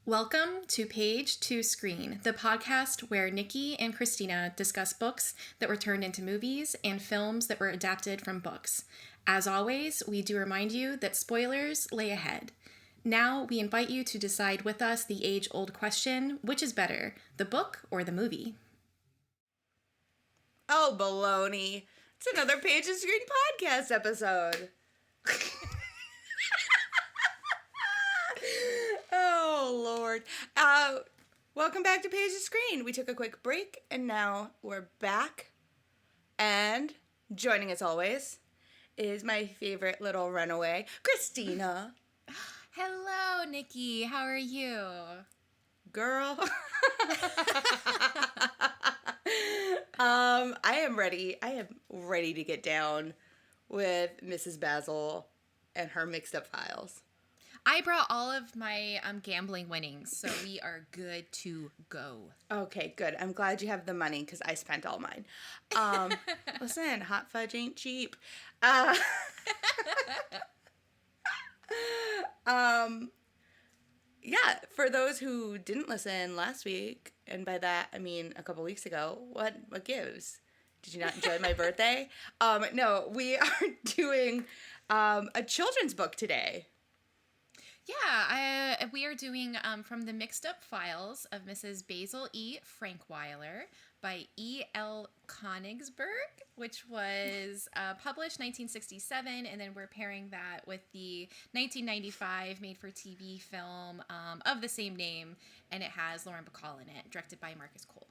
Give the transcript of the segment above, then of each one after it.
Welcome to Page to Screen, the podcast where Nikki and Christina discuss books that were turned into movies and films that were adapted from books. As always, we do remind you that spoilers lay ahead. Now, we invite you to decide with us the age-old question, which is better, the book or the movie? Oh, baloney. It's another Page to Screen podcast episode. Oh, Lord. Welcome back to Page to Screen. We took a quick break, and now we're back. And joining as always is my favorite little runaway, Christina. Hello, Nikki. How are you? Girl. I am ready. I am ready to get down with Mrs. Basil and her mixed up files. I brought all of my gambling winnings, so we are good to go. Okay, good. I'm glad you have the money because I spent all mine. Listen, hot fudge ain't cheap. Yeah, for those who didn't listen last week, and by that I mean a couple weeks ago, what gives? Did you not enjoy my birthday? No, we are doing a children's book today. Yeah, we are doing From the Mixed Up Files of Mrs. Basil E. Frankweiler by E.L. Konigsberg, which was published 1967, and then we're pairing that with the 1995 made-for-TV film of the same name, and it has Lauren Bacall in it, directed by Marcus Cole.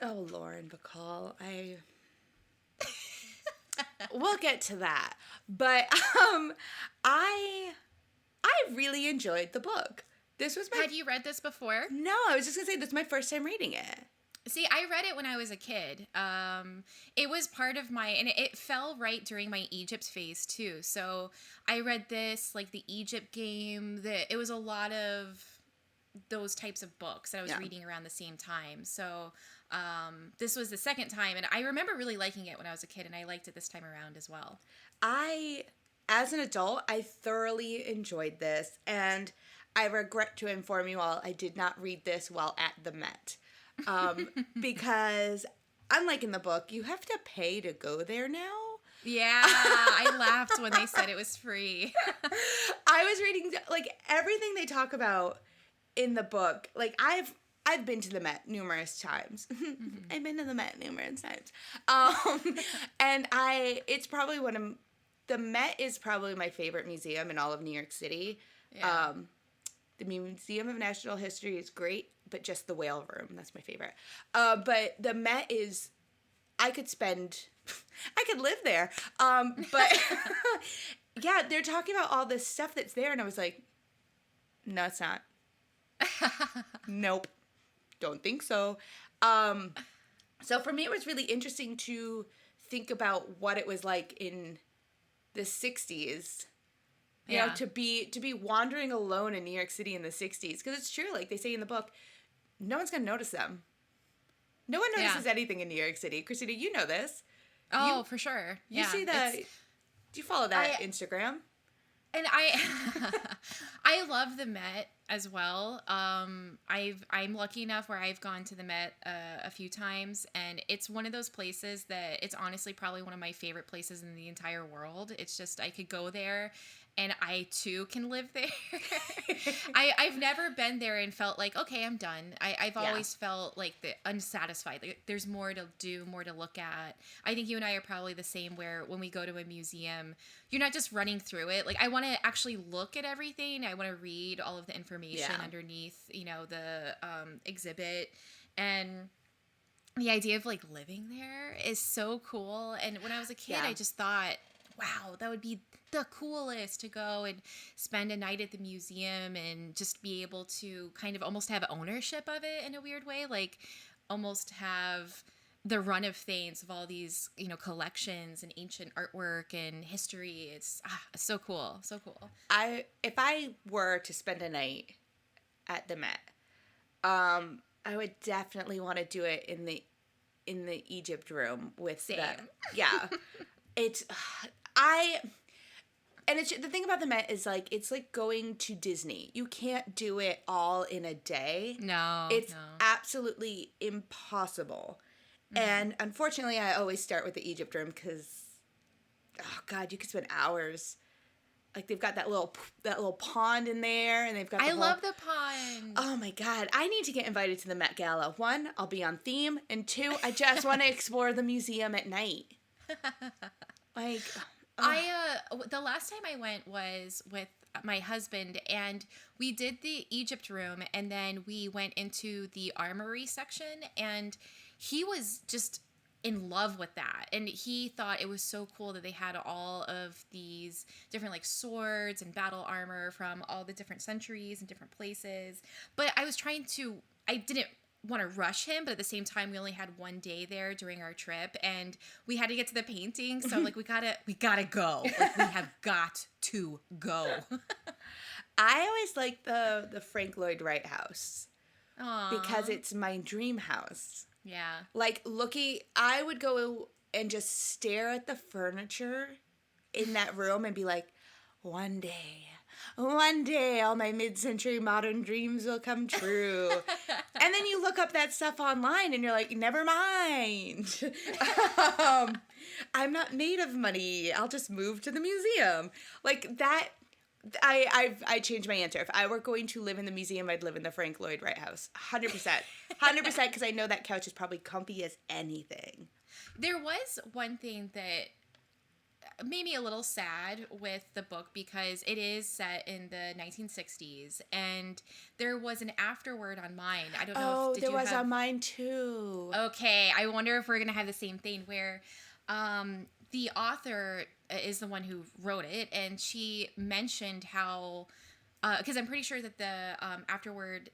Oh, Lauren Bacall, we'll get to that. But I really enjoyed the book. This was Had you read this before? No, I was just going to say this is my first time reading it. See, I read it when I was a kid. It was part of my, and it fell right during my Egypt phase too. So I read this, like the Egypt game, it was a lot of those types of books that I was reading around the same time. So this was the second time, and I remember really liking it when I was a kid, and I liked it this time around as well. As an adult, I thoroughly enjoyed this, and I regret to inform you all I did not read this while at the Met. Because unlike in the book, you have to pay to go there now. Yeah, I laughed when they said it was free. I was reading, like, everything they talk about in the book. Like, I've been to the Met numerous times. Mm-hmm. I've been to the Met numerous times. And it's probably the Met is probably my favorite museum in all of New York City. Yeah. The Museum of National History is great, but just the whale room, that's my favorite. But the Met is, I could live there. But yeah, they're talking about all this stuff that's there, and I was like, no, it's not. Nope. Don't think so. So for me, it was really interesting to think about what it was like in the 60s. You know, to be wandering alone in New York City in the 60s. Because it's true, like they say in the book, no one's going to notice them. No one notices anything in New York City. Christina, you know this. Oh, for sure. You see that. Do you follow that Instagram? And I love the Met as well. I'm lucky enough where I've gone to the Met a few times, and it's one of those places that it's honestly probably one of my favorite places in the entire world. It's just I could go there, and I too can live there. I've never been there and felt like, okay, I'm done. I've always felt like unsatisfied. Like, there's more to do, more to look at. I think you and I are probably the same, where when we go to a museum, you're not just running through it. Like, I want to actually look at everything. I want to read all of the information underneath, the exhibit. And the idea of like living there is so cool. And when I was a kid, I just thought, wow, that would be the coolest to go and spend a night at the museum and just be able to kind of almost have ownership of it in a weird way. Like almost have the run of things of all these, collections and ancient artwork and history. It's so cool. So cool. If I were to spend a night at the Met, I would definitely want to do it in the Egypt room with Same. the, yeah. It's, And it's the thing about the Met is like it's like going to Disney. You can't do it all in a day. No, It's no. absolutely impossible. And unfortunately, I always start with the Egypt room because, oh God, you could spend hours. Like they've got that little pond in there, and they've got. I love the pond. Oh my God, I need to get invited to the Met Gala. 1, I'll be on theme, and 2, I just want to explore the museum at night. Like, the last time I went was with my husband, and we did the Egypt room, and then we went into the armory section, and he was just in love with that, and he thought it was so cool that they had all of these different like swords and battle armor from all the different centuries and different places. But I didn't want to rush him, but at the same time we only had one day there during our trip, and we had to get to the painting, so like we gotta go. Like, we have got to go. I always like the Frank Lloyd Wright house. Aww. Because it's my dream house. Yeah. Like I would go and just stare at the furniture in that room and be like, one day, all my mid-century modern dreams will come true. And then you look up that stuff online and you're like, never mind. I'm not made of money. I'll just move to the museum. Like that. I changed my answer. If I were going to live in the museum, I'd live in the Frank Lloyd Wright house. 100%. 100%, because I know that couch is probably comfy as anything. There was one thing that made me a little sad with the book, because it is set in the 1960s, and there was an afterword on mine. I don't know if there was on mine too. Okay, I wonder if we're going to have the same thing where the author is the one who wrote it, and she mentioned how, because I'm pretty sure that the afterword,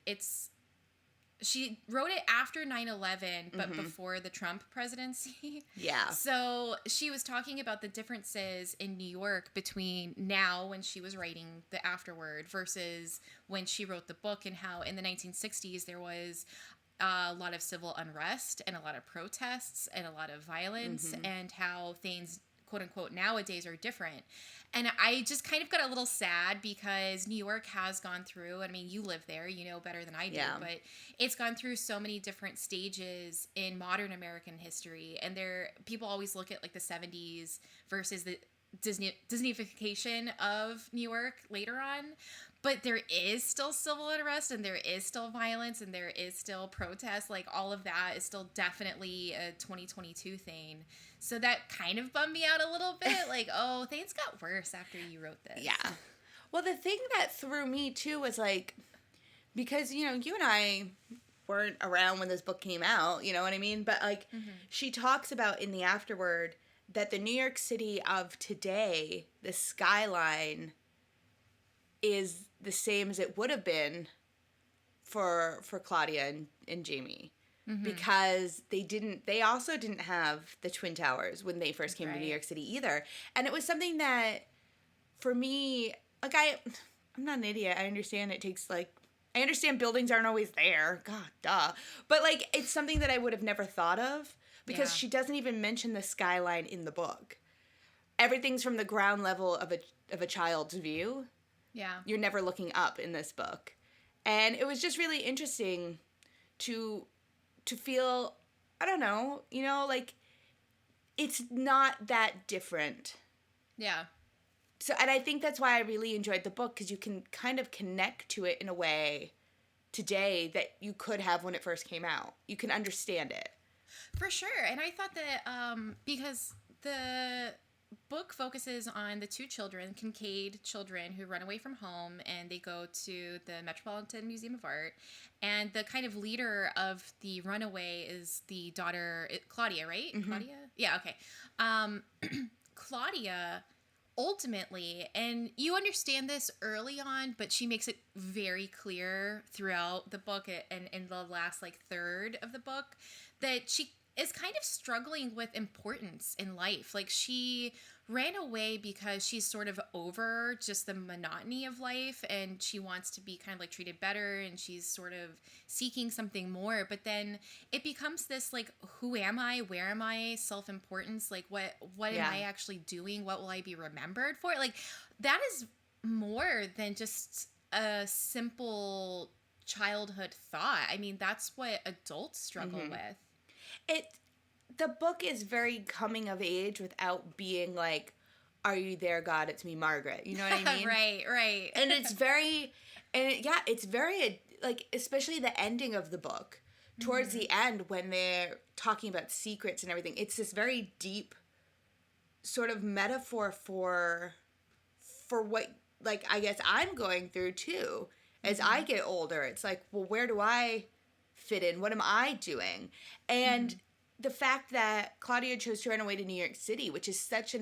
she wrote it after 9/11, but before the Trump presidency. Yeah. So she was talking about the differences in New York between now, when she was writing the afterword, versus when she wrote the book, and how in the 1960s there was a lot of civil unrest and a lot of protests and a lot of violence, and how things, quote unquote, nowadays are different. And I just kind of got a little sad, because New York has gone through, I mean, you live there, you know better than I do, but it's gone through so many different stages in modern American history. And people always look at like the 70s versus the Disneyfication of New York later on. But there is still civil unrest, and there is still violence, and there is still protest. Like, all of that is still definitely a 2022 thing. So that kind of bummed me out a little bit. Like, oh, things got worse after you wrote this. Yeah. Well, the thing that threw me, too, was, like, because, you know, you and I weren't around when this book came out, you know what I mean? But, like, she talks about in the afterword that the New York City of today, the skyline, is the same as it would have been for Claudia and Jamie. Because they also didn't have the Twin Towers when they first came to New York City either. And it was something that, for me, like, I'm not an idiot. I understand I understand buildings aren't always there. God, duh. But, like, it's something that I would have never thought of, because she doesn't even mention the skyline in the book. Everything's from the ground level of a child's view. Yeah. You're never looking up in this book. And it was just really interesting to feel, I don't know, you know, like, it's not that different. Yeah. So, and I think that's why I really enjoyed the book, because you can kind of connect to it in a way today that you could have when it first came out. You can understand it. For sure. And I thought that because the book focuses on the two children, Kincaid children, who run away from home, and they go to the Metropolitan Museum of Art. And the kind of leader of the runaway is the daughter, Claudia, right? Claudia? Yeah, okay. Claudia, ultimately, and you understand this early on, but she makes it very clear throughout the book and in the last, like, third of the book, that she is kind of struggling with importance in life. Like, she ran away because she's sort of over just the monotony of life, and she wants to be kind of like treated better, and she's sort of seeking something more. But then it becomes this, like, who am I? Where am I? Self-importance. Like, what am I actually doing? What will I be remembered for? Like, that is more than just a simple childhood thought. I mean, that's what adults struggle with. The book is very coming of age without being like, are you there, God? It's me, Margaret. You know what I mean? Right. And it's very, like, especially the ending of the book, towards the end when they're talking about secrets and everything. It's this very deep sort of metaphor for what, like, I guess I'm going through too. As I get older, it's like, well, where do I fit in? What am I doing? And the fact that Claudia chose to run away to New York City, which is such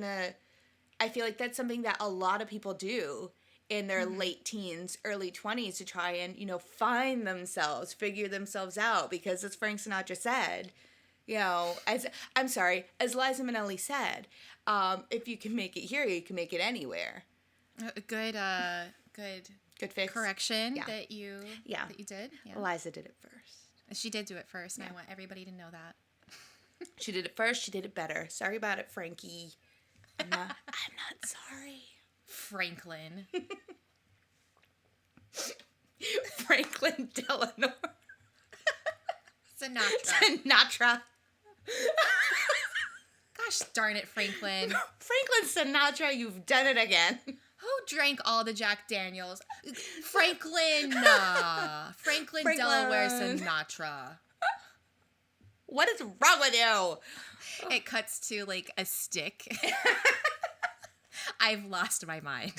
I feel like that's something that a lot of people do in their late teens, early 20s to try and, find themselves, figure themselves out. Because as Frank Sinatra said, as Liza Minnelli said, if you can make it here, you can make it anywhere. Good fix. Correction that you did. Yeah. Eliza did it first. She did do it first, and I want everybody to know that. She did it first. She did it better. Sorry about it, Frankie. I'm not sorry. Franklin. Franklin Delano. Sinatra. Gosh darn it, Franklin. Franklin Sinatra, you've done it again. Who drank all the Jack Daniels? Franklin. Franklin Delaware Sinatra. What is wrong with you? It cuts to, like, a stick. I've lost my mind.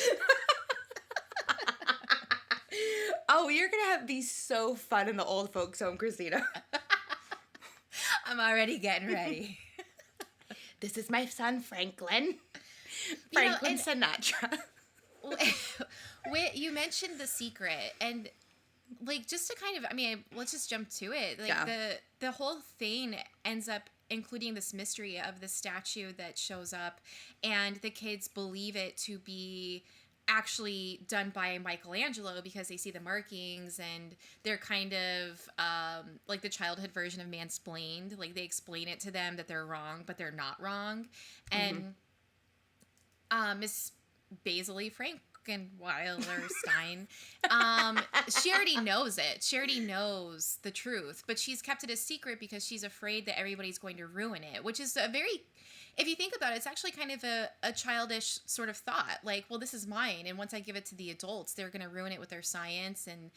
Oh, you're going to be so fun in the old folks home, Christina. I'm already getting ready. This is my son, Franklin. Franklin Sinatra. You mentioned The Secret, and, like, just to kind of, let's just jump to it. Like, the whole thing ends up including this mystery of the statue that shows up, and the kids believe it to be actually done by Michelangelo because they see the markings, and they're kind of like the childhood version of mansplained. Like, they explain it to them that they're wrong, but they're not wrong. And Miss Basil E. Frankweiler Stein, she already knows it. She already knows the truth, but she's kept it a secret because she's afraid that everybody's going to ruin it, which is a very, if you think about it, it's actually kind of a childish sort of thought. Like, well, this is mine, and once I give it to the adults, they're going to ruin it with their science and,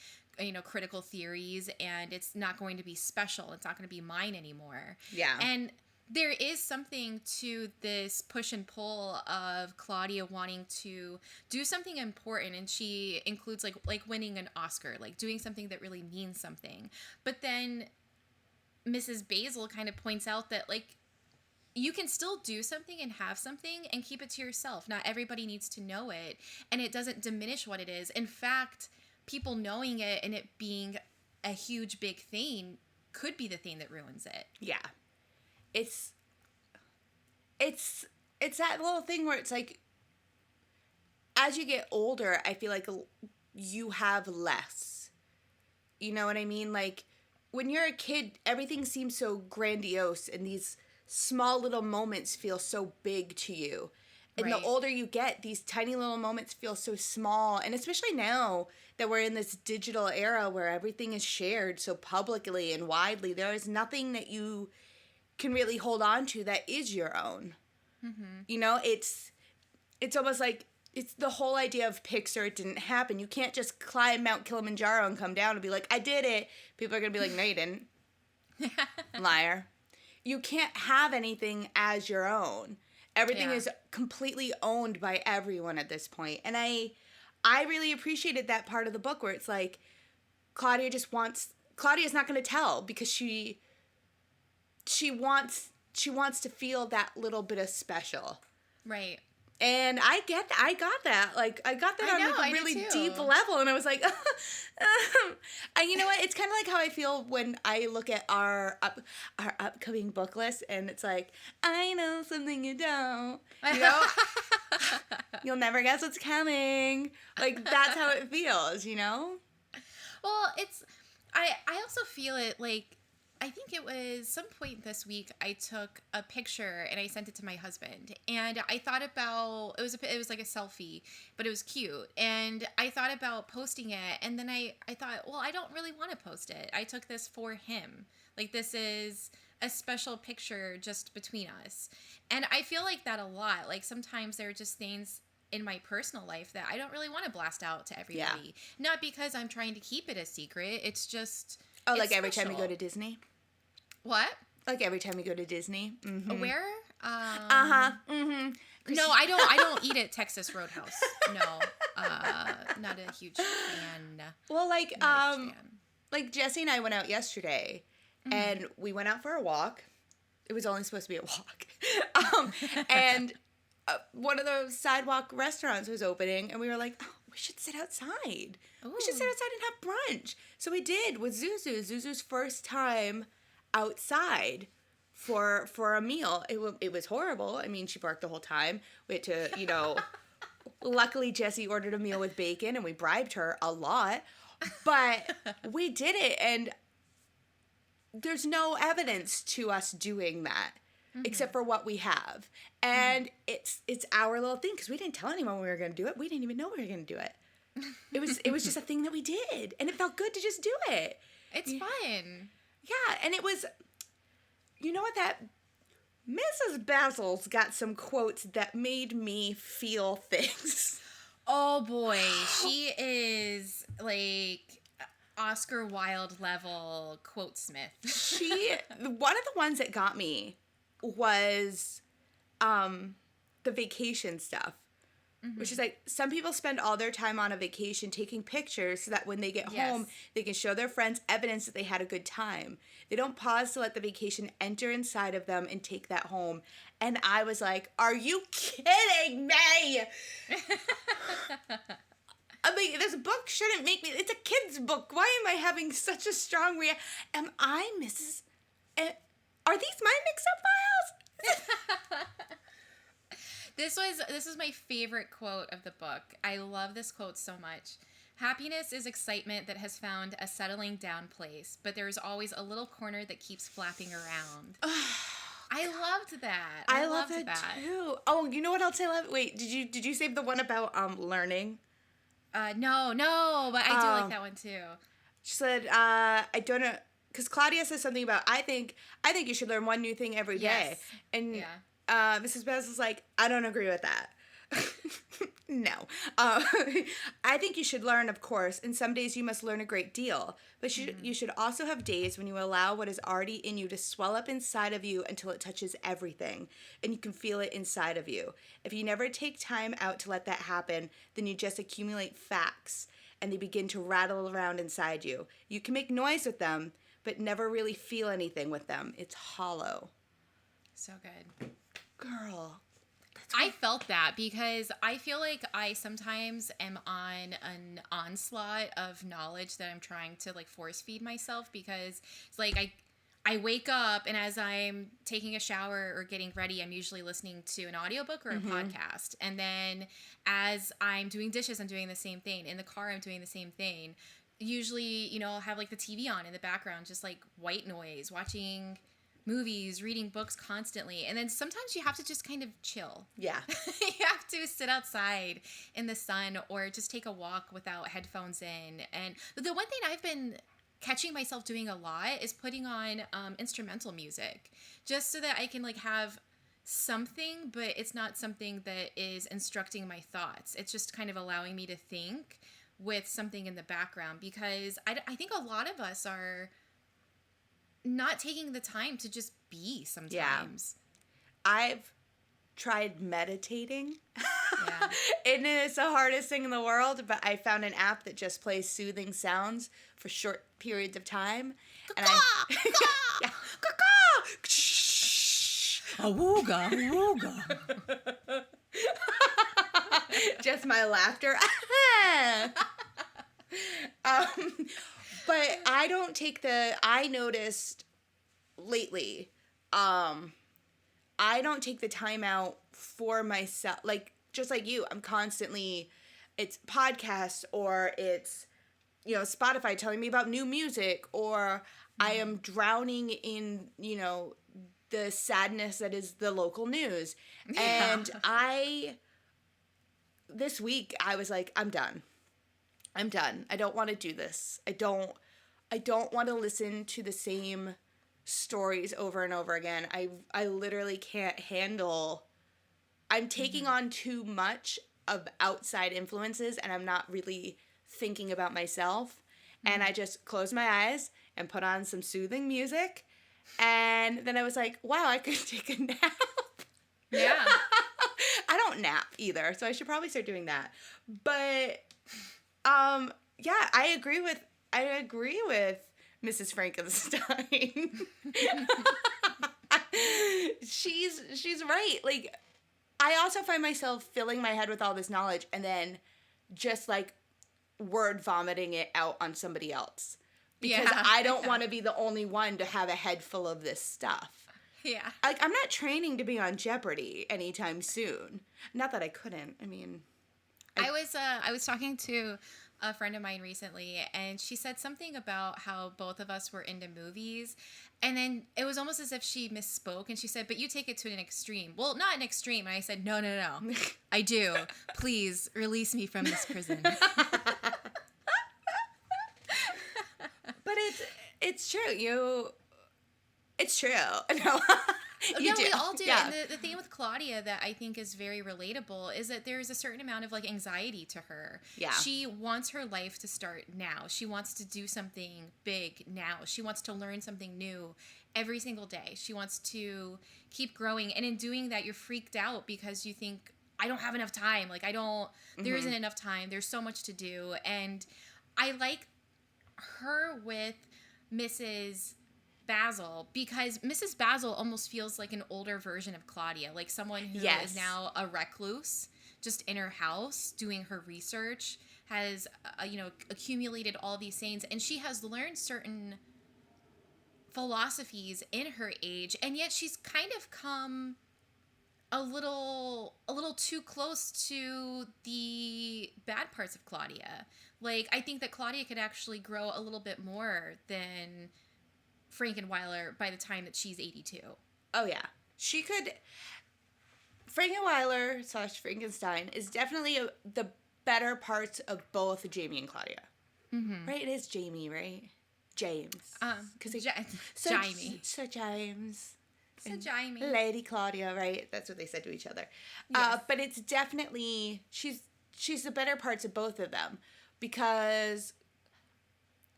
critical theories, and it's not going to be special. It's not going to be mine anymore. Yeah. And there is something to this push and pull of Claudia wanting to do something important, and she includes like winning an Oscar, like doing something that really means something. But then Mrs. Basil kind of points out that, like, you can still do something and have something and keep it to yourself. Not everybody needs to know it, and it doesn't diminish what it is. In fact, people knowing it and it being a huge big thing could be the thing that ruins it. Yeah. It's that little thing where it's like, as you get older, I feel like you have less. You know what I mean? Like, when you're a kid, everything seems so grandiose, and these small little moments feel so big to you. And the older you get, these tiny little moments feel so small. And especially now that we're in this digital era where everything is shared so publicly and widely, there is nothing that you can really hold on to that is your own. It's almost like, it's the whole idea of Pixar. It didn't happen. You can't just climb Mount Kilimanjaro and come down and be like, I did it. People are going to be like, no, you didn't. Liar. You can't have anything as your own. Everything is completely owned by everyone at this point. And I really appreciated that part of the book where it's like, Claudia's not going to tell because she wants to feel that little bit of special. Right. And I got that. Like, I got that on a really deep level. And I was like, you know what? It's kind of like how I feel when I look at our upcoming book list. And it's like, I know something you don't. You know? You'll never guess what's coming. Like, that's how it feels, you know? Well, I also feel it like, I think it was some point this week I took a picture and I sent it to my husband. And I thought about, it was like a selfie, but it was cute. And I thought about posting it. And then I thought, well, I don't really want to post it. I took this for him. Like, this is a special picture just between us. And I feel like that a lot. Like, sometimes there are just things in my personal life that I don't really want to blast out to everybody. Not because I'm trying to keep it a secret. It's just... Oh, it's like every special. time you go to Disney? What? Like every time you go to Disney? Mm-hmm. Where? Mm-hmm. No, I don't eat at Texas Roadhouse. No, not a huge fan. Well, Not a huge fan. like Jesse and I went out yesterday, and we went out for a walk. It was only supposed to be a walk. And one of those sidewalk restaurants was opening, and we were like, oh, we should sit outside. Ooh. We should sit outside and have brunch. So we did with Zuzu. Zuzu's first time outside for a meal. It was horrible. I mean, she barked the whole time. We had to, luckily Jessie ordered a meal with bacon, and we bribed her a lot. But we did it, and there's no evidence to us doing that. Except for what we have. And it's our little thing, because we didn't tell anyone we were going to do it. We didn't even know we were going to do it. It was just a thing that we did, and it felt good to just do it. It's fun. Yeah, and it was, you know what, that Mrs. Basil's got some quotes that made me feel things. Oh boy, she is like Oscar Wilde level quotesmith. One of the ones that got me was the vacation stuff, which is like, some people spend all their time on a vacation taking pictures so that when they get home, they can show their friends evidence that they had a good time. They don't pause to let the vacation enter inside of them and take that home. And I was like, are you kidding me? I mean, this book shouldn't make me, it's a kid's book. Why am I having such a strong reaction? Am I Mrs. Are these my mix-up files? This was my favorite quote of the book. I love this quote so much. Happiness is excitement that has found a settling down place, but there is always a little corner that keeps flapping around. I loved that. I loved that too. Oh, you know what else I love? Wait, did you save the one about learning? No, but I do like that one too. She said, I don't know, because Claudia says something about, I think you should learn one new thing every day. And Mrs. Basil's like, I don't agree with that. No. I think you should learn, of course, and some days you must learn a great deal. But you should also have days when you allow what is already in you to swell up inside of you until it touches everything, and you can feel it inside of you. If you never take time out to let that happen, then you just accumulate facts, and they begin to rattle around inside you. You can make noise with them, but never really feel anything with them. It's hollow. So good. Girl. I felt that because I feel like I sometimes am on an onslaught of knowledge that I'm trying to like force feed myself, because it's like I wake up and as I'm taking a shower or getting ready, I'm usually listening to an audiobook or a podcast. And then as I'm doing dishes, I'm doing the same thing. In the car, I'm doing the same thing. Usually, I'll have like the TV on in the background, just like white noise, watching movies, reading books constantly. And then sometimes you have to just kind of chill. Yeah. You have to sit outside in the sun or just take a walk without headphones in. And the one thing I've been catching myself doing a lot is putting on instrumental music, just so that I can like have something, but it's not something that is instructing my thoughts. It's just kind of allowing me to think with something in the background, because I think a lot of us are not taking the time to just be sometimes. Yeah. I've tried meditating. Yeah. And it's the hardest thing in the world, but I found an app that just plays soothing sounds for short periods of time. And yeah. Awooga, awooga. Just my laughter. But I don't take I noticed lately, I don't take the time out for myself. Like, just like you, I'm constantly, it's podcasts or it's Spotify telling me about new music, or I am drowning in, the sadness that is the local news. Yeah. And this week, I was like, I'm done. I'm done. I don't want to do this. I don't want to listen to the same stories over and over again. I literally can't handle. I'm taking on too much of outside influences, and I'm not really thinking about myself. And I just closed my eyes and put on some soothing music. And then I was like, wow, I could take a nap. Yeah. I don't nap either, so I should probably start doing that. But yeah, I agree with Mrs. Frankenstein. She's right. Like, I also find myself filling my head with all this knowledge and then just like word vomiting it out on somebody else. Because I don't want to be the only one to have a head full of this stuff. Yeah. Like, I'm not training to be on Jeopardy anytime soon. Not that I couldn't. I mean, I was talking to a friend of mine recently, and she said something about how both of us were into movies, and then it was almost as if she misspoke, and she said, but you take it to an extreme. Well, not an extreme. And I said, no, I do. Please release me from this prison. But it's true. It's true. No. Yeah, we all do. Yeah. And the thing with Claudia that I think is very relatable is that there's a certain amount of like anxiety to her. Yeah. She wants her life to start now. She wants to do something big now. She wants to learn something new every single day. She wants to keep growing. And in doing that, you're freaked out because you think, I don't have enough time. Like, there isn't enough time. There's so much to do. And I like her with Mrs. Basil, because Mrs. Basil almost feels like an older version of Claudia, like someone who is now a recluse, just in her house doing her research, has accumulated all these things, and she has learned certain philosophies in her age, and yet she's kind of come a little too close to the bad parts of Claudia. Like, I think that Claudia could actually grow a little bit more than Frankweiler by the time that she's 82. Oh, yeah. She could... Frankweiler / Frankenstein is definitely the better parts of both Jamie and Claudia. Mm-hmm. Right? It is Jamie, right? James. Jamie. Sir James. Sir Jamie. Lady Claudia, right? That's what they said to each other. Yes. But it's definitely... She's the better parts of both of them. Because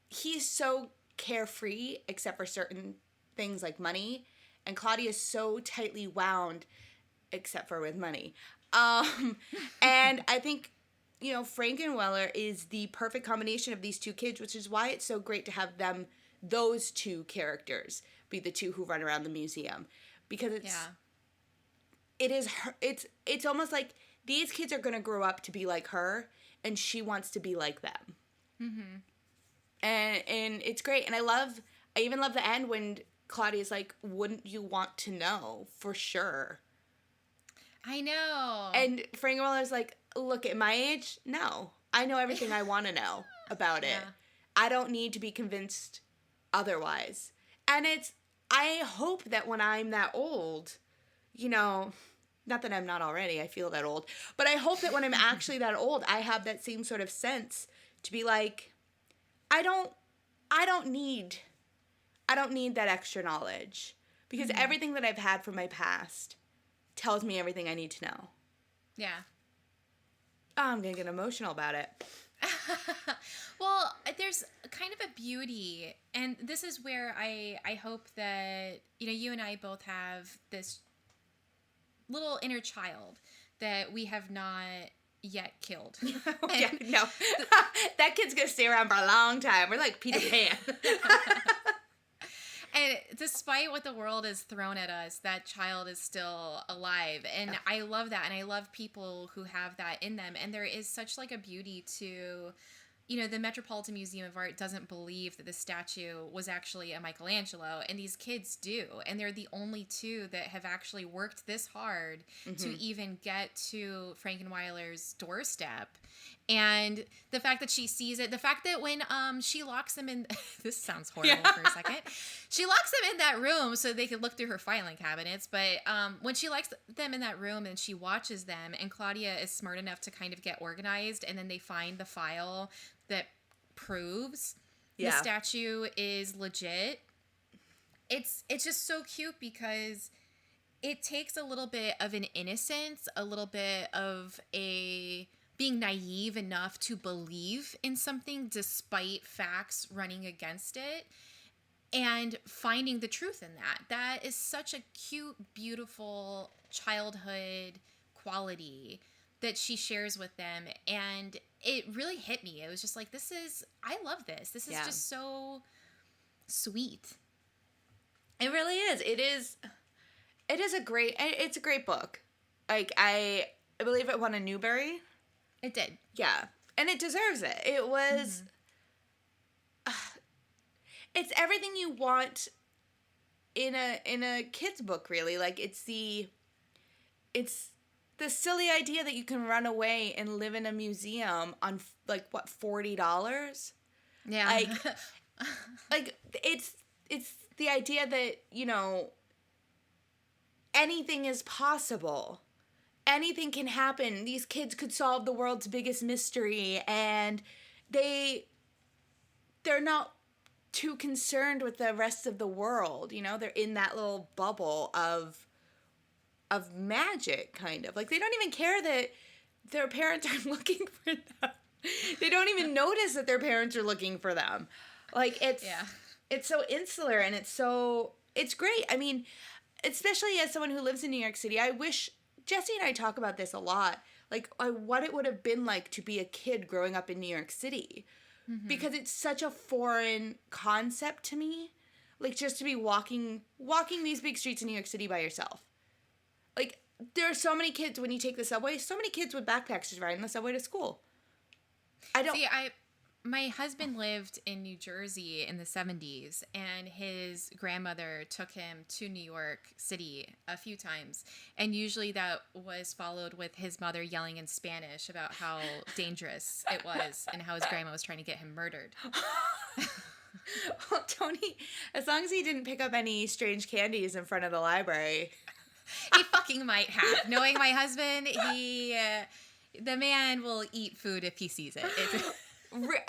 he's so carefree, except for certain things like money, and Claudia's so tightly wound, except for with money. And I think, Frankweiler is the perfect combination of these two kids, which is why it's so great to have those two characters, be the two who run around the museum, because it's almost like these kids are going to grow up to be like her, and she wants to be like them. Mm-hmm. And it's great. And I even love the end when Claudia's like, wouldn't you want to know for sure? I know. And Frankweiler's like, look, at my age, no. I know everything I want to know about it. I don't need to be convinced otherwise. And I hope that when I'm that old, not that I'm not already, I feel that old, but I hope that when I'm actually that old, I have that same sort of sense to be like, I don't need that extra knowledge, because everything that I've had from my past tells me everything I need to know. Yeah. Oh, I'm going to get emotional about it. Well, there's kind of a beauty, and this is where I hope that, you and I both have this little inner child that we have not yet killed. Yeah, no. That kid's gonna stay around for a long time. We're like Peter Pan. And despite what the world has thrown at us, that child is still alive. And I love that. And I love people who have that in them. And there is such like a beauty to, the Metropolitan Museum of Art doesn't believe that the statue was actually a Michelangelo. And these kids do. And they're the only two that have actually worked this hard to even get to Frankweiler's doorstep. And the fact that she sees it, the fact that when she locks them in, this sounds horrible for a second. She locks them in that room so they could look through her filing cabinets. But when she locks them in that room and she watches them, and Claudia is smart enough to kind of get organized, and then they find the file that proves the statue is legit. It's just so cute because it takes a little bit of an innocence, a little bit of a being naive enough to believe in something despite facts running against it, and finding the truth in that. That is such a cute, beautiful childhood quality that she shares with them. And it really hit me. It was just like, I love this. This is just so sweet. It really is. It's a great book. Like, I believe it won a Newbery. It did. Yeah. And it deserves it. It was, it's everything you want in a kid's book, really. Like, it's the silly idea that you can run away and live in a museum on, like, what, $40? Yeah. Like it's the idea that, you know, anything is possible. Anything can happen. These kids could solve the world's biggest mystery, and they're not too concerned with the rest of the world, you know? They're in that little bubble of magic, kind of. Like, they don't even care that their parents are looking for them. They don't even notice that their parents are looking for them. Like, it's so insular, and it's great. I mean, especially as someone who lives in New York City, I wish, Jesse and I talk about this a lot, like, what it would have been like to be a kid growing up in New York City. Mm-hmm. Because it's such a foreign concept to me. Like, just to be walking these big streets in New York City by yourself. Like, there are so many kids when you take the subway, so many kids with backpacks just riding the subway to school. My husband lived in New Jersey in the 70s, and his grandmother took him to New York City a few times. And usually that was followed with his mother yelling in Spanish about how dangerous it was and how his grandma was trying to get him murdered. Well, Tony, as long as he didn't pick up any strange candies in front of the library. He fucking might have. Knowing my husband, the man will eat food if he sees it.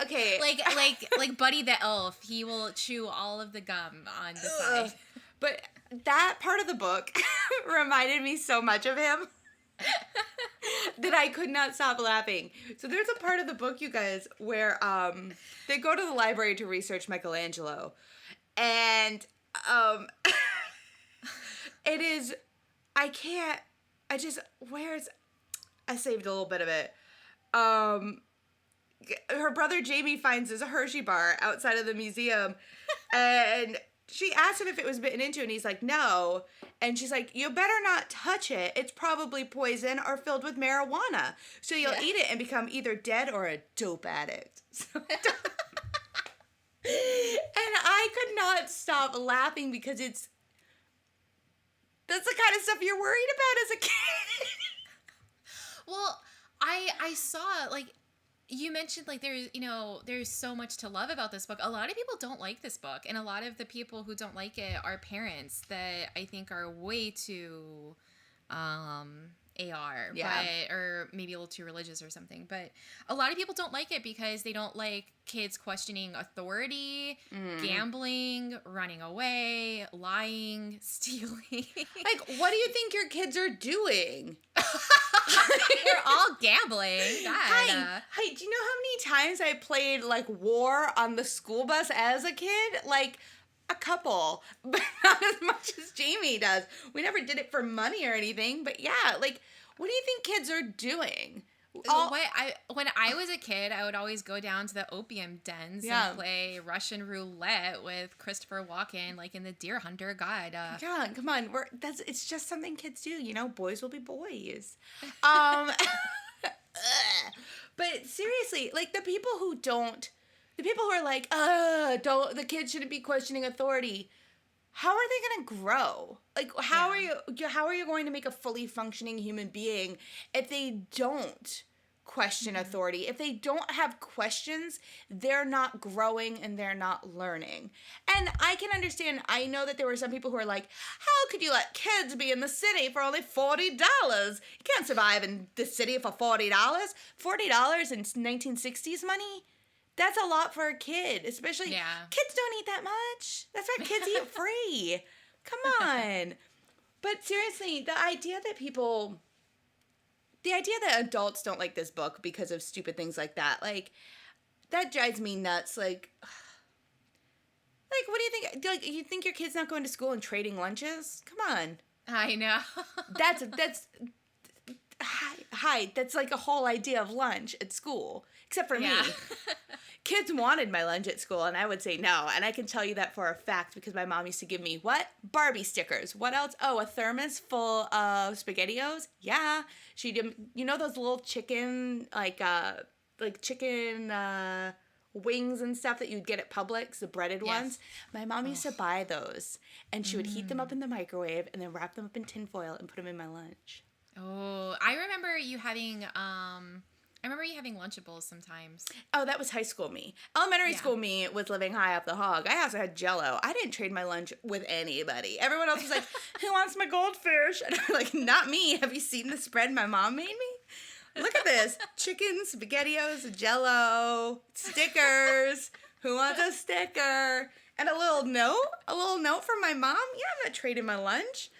Okay. Like Buddy the Elf, he will chew all of the gum on the side. But that part of the book reminded me so much of him that I could not stop laughing. So there's a part of the book, you guys, where they go to the library to research Michelangelo. And it is, I saved a little bit of it. Her brother Jamie finds this Hershey bar outside of the museum, and she asks him if it was bitten into, and he's like, no. And she's like, you better not touch it. It's probably poison or filled with marijuana. So you'll eat it and become either dead or a dope addict. And I could not stop laughing because that's the kind of stuff you're worried about as a kid. Well, I saw, like, you mentioned, like, there's so much to love about this book. A lot of people don't like this book, and a lot of the people who don't like it are parents that I think are way too AR, or maybe a little too religious or something. But a lot of people don't like it because they don't like kids questioning authority, gambling, running away, lying, stealing. Like, what do you think your kids are doing? They're all gambling. Hi, do you know how many times I played, like, War on the school bus as a kid? Like, a couple, but not as much as Jamie does. We never did it for money or anything, but yeah, like, what do you think kids are doing? When I was a kid, I would always go down to the opium dens and play Russian roulette with Christopher Walken, like in the Deer Hunter Guide. Yeah, come on, it's just something kids do, you know. Boys will be boys. But seriously, like, the people who are like, the kids shouldn't be questioning authority. How are they going to grow? Like, how are you going to make a fully functioning human being if they don't question authority. If they don't have questions, they're not growing and they're not learning. And I can understand, I know that there were some people who are like, how could you let kids be in the city for only $40? You can't survive in the city for $40. $40 in 1960s money? That's a lot for a kid, especially kids don't eat that much. That's why kids eat free. Come on. But seriously, the idea that adults don't like this book because of stupid things like that, like, that drives me nuts. Like, what do you think? Like, you think your kid's not going to school and trading lunches? Come on. I know. That's that's like a whole idea of lunch at school, except for me. Kids wanted my lunch at school, and I would say no. And I can tell you that for a fact because my mom used to give me what? Barbie stickers. What else? Oh, a thermos full of SpaghettiOs. Yeah, she did. You know those little chicken chicken wings and stuff that you'd get at Publix, the breaded ones. My mom used to buy those, and she would heat them up in the microwave and then wrap them up in tin foil and put them in my lunch. Oh, I remember you having Lunchables sometimes. Oh, that was high school me. Elementary school me was living high up the hog. I also had Jell-O. I didn't trade my lunch with anybody. Everyone else was like, who wants my goldfish? And I'm like, not me. Have you seen the spread my mom made me? Look at this. Chicken, SpaghettiOs, Jell-O, stickers. Who wants a sticker? And a little note from my mom. Yeah, I'm not trading my lunch.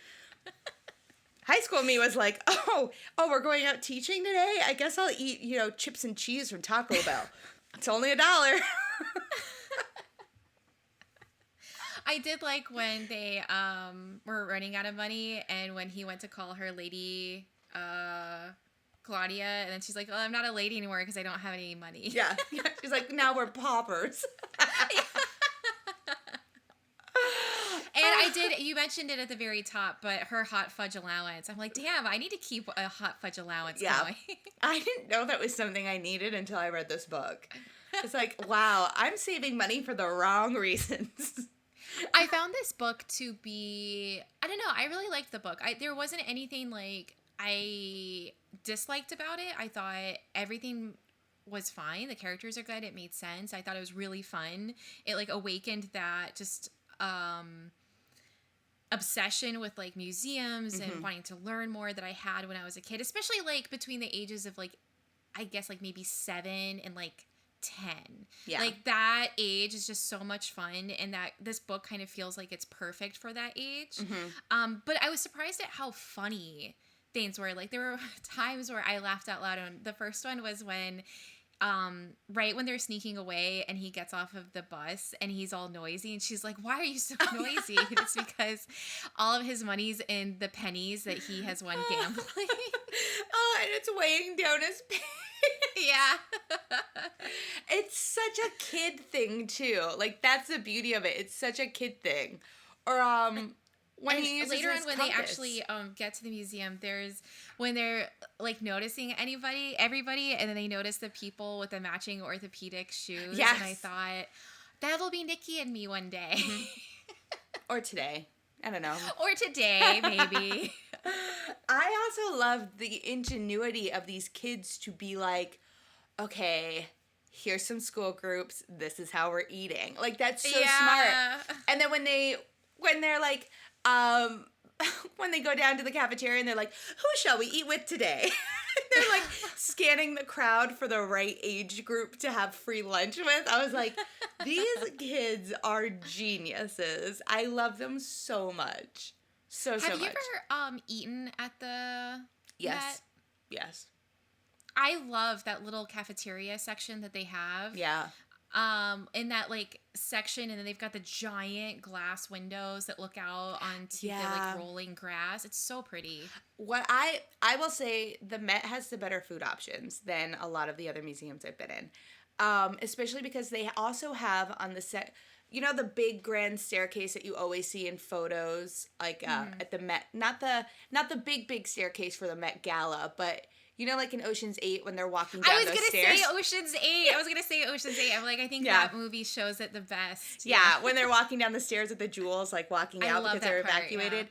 High school me was like, oh, we're going out teaching today? I guess I'll eat, chips and cheese from Taco Bell. It's only $1. I did like when they were running out of money and when he went to call her Lady Claudia, and then she's like, oh, I'm not a lady anymore because I don't have any money. Yeah. She's like, now we're paupers. And you mentioned it at the very top, but her hot fudge allowance. I'm like, damn, I need to keep a hot fudge allowance going. I didn't know that was something I needed until I read this book. It's like, wow, I'm saving money for the wrong reasons. I found this book to be, I don't know, I really liked the book. There wasn't anything like I disliked about it. I thought everything was fine. The characters are good. It made sense. I thought it was really fun. It like awakened that just obsession with like museums and wanting to learn more that I had when I was a kid, especially like between the ages of like, I guess like maybe 7 and like 10. Yeah. Like that age is just so much fun, and that this book kind of feels like it's perfect for that age. But I was surprised at how funny things were. Like there were times where I laughed out loud, and the first one was when right when they're sneaking away and he gets off of the bus and he's all noisy and she's like, why are you so noisy? And it's because all of his money's in the pennies that he has won gambling. And it's weighing down his pants. Yeah. It's such a kid thing too. Like that's the beauty of it. It's such a kid thing. Or when he uses later his on when compass. they actually get to the museum, there's when they're like noticing everybody, and then they notice the people with the matching orthopedic shoes. Yes. And I thought that'll be Nikki and me one day. Or today. I don't know. Or today, maybe. I also love the ingenuity of these kids to be like, okay, here's some school groups. This is how we're eating. Like that's so smart. And then when they're like, when they go down to the cafeteria and they're like, who shall we eat with today? They're like scanning the crowd for the right age group to have free lunch with. I was like, these kids are geniuses. I love them so much. So much. Have you ever eaten at the Met? Yes. I love that little cafeteria section that they have. Yeah. In that like section, and then they've got the giant glass windows that look out onto the like rolling grass. It's so pretty. What I will say, the Met has the better food options than a lot of the other museums I've been in. Especially because they also have on the set, you know, the big grand staircase that you always see in photos, like at the Met. Not the big staircase for the Met Gala, but you know, like in Ocean's 8 when they're walking down those stairs. I was going to say Ocean's 8. I'm like, I think that movie shows it the best. Yeah, when they're walking down the stairs with the jewels, like walking out because they're evacuated.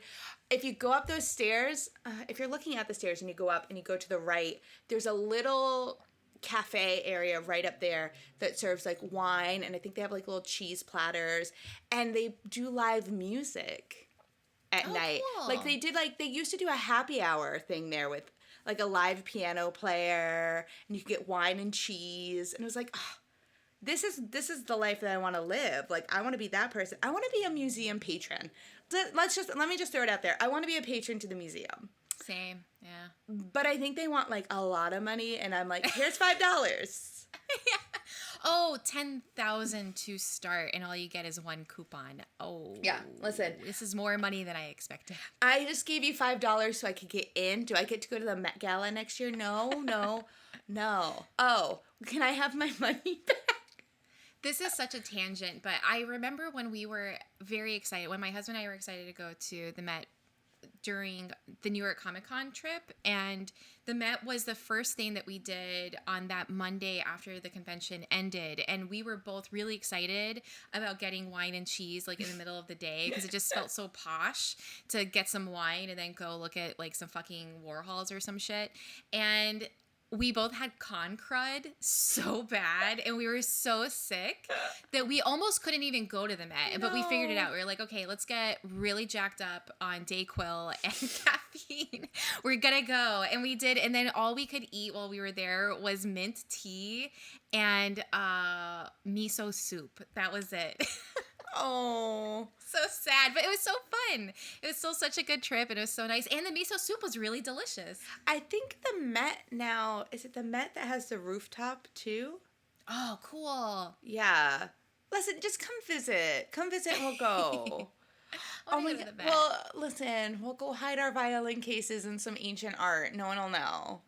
if you go up those stairs, if you're looking at the stairs and you go up and you go to the right, there's a little cafe area right up there that serves like wine, and I think they have like little cheese platters, and they do live music at night. Cool. Like they used to do a happy hour thing there with like a live piano player, and you could get wine and cheese, and it was like, oh, this is the life that I want to live. Like, I want to be that person. I want to be a museum patron. Let me just throw it out there. I want to be a patron to the museum. Same, yeah. But I think they want like a lot of money, and I'm like, here's $5. Yeah. Oh, 10,000 to start, and all you get is one coupon. Oh. Yeah, listen. This is more money than I expected. I just gave you $5 so I could get in. Do I get to go to the Met Gala next year? No. Oh, can I have my money back? This is such a tangent, but I remember when we were very excited, when my husband and I were excited to go to the Met during the New York Comic Con trip, and the Met was the first thing that we did on that Monday after the convention ended, and we were both really excited about getting wine and cheese like in the middle of the day, because it just felt so posh to get some wine and then go look at like some fucking Warhols or some shit. And we both had con crud so bad, and we were so sick that we almost couldn't even go to the Met. But we figured it out. We were like, okay, let's get really jacked up on Dayquil and caffeine. We're gonna go. And we did. And then all we could eat while we were there was mint tea and miso soup. That was it. Oh. So sad, but it was so fun. It was still such a good trip, and it was so nice. And the miso soup was really delicious. I think the Met now, is it the Met that has the rooftop too? Oh, cool. Yeah. Listen, just come visit. Come visit and we'll go. Oh my God. Well, listen, we'll go hide our violin cases in some ancient art. No one will know.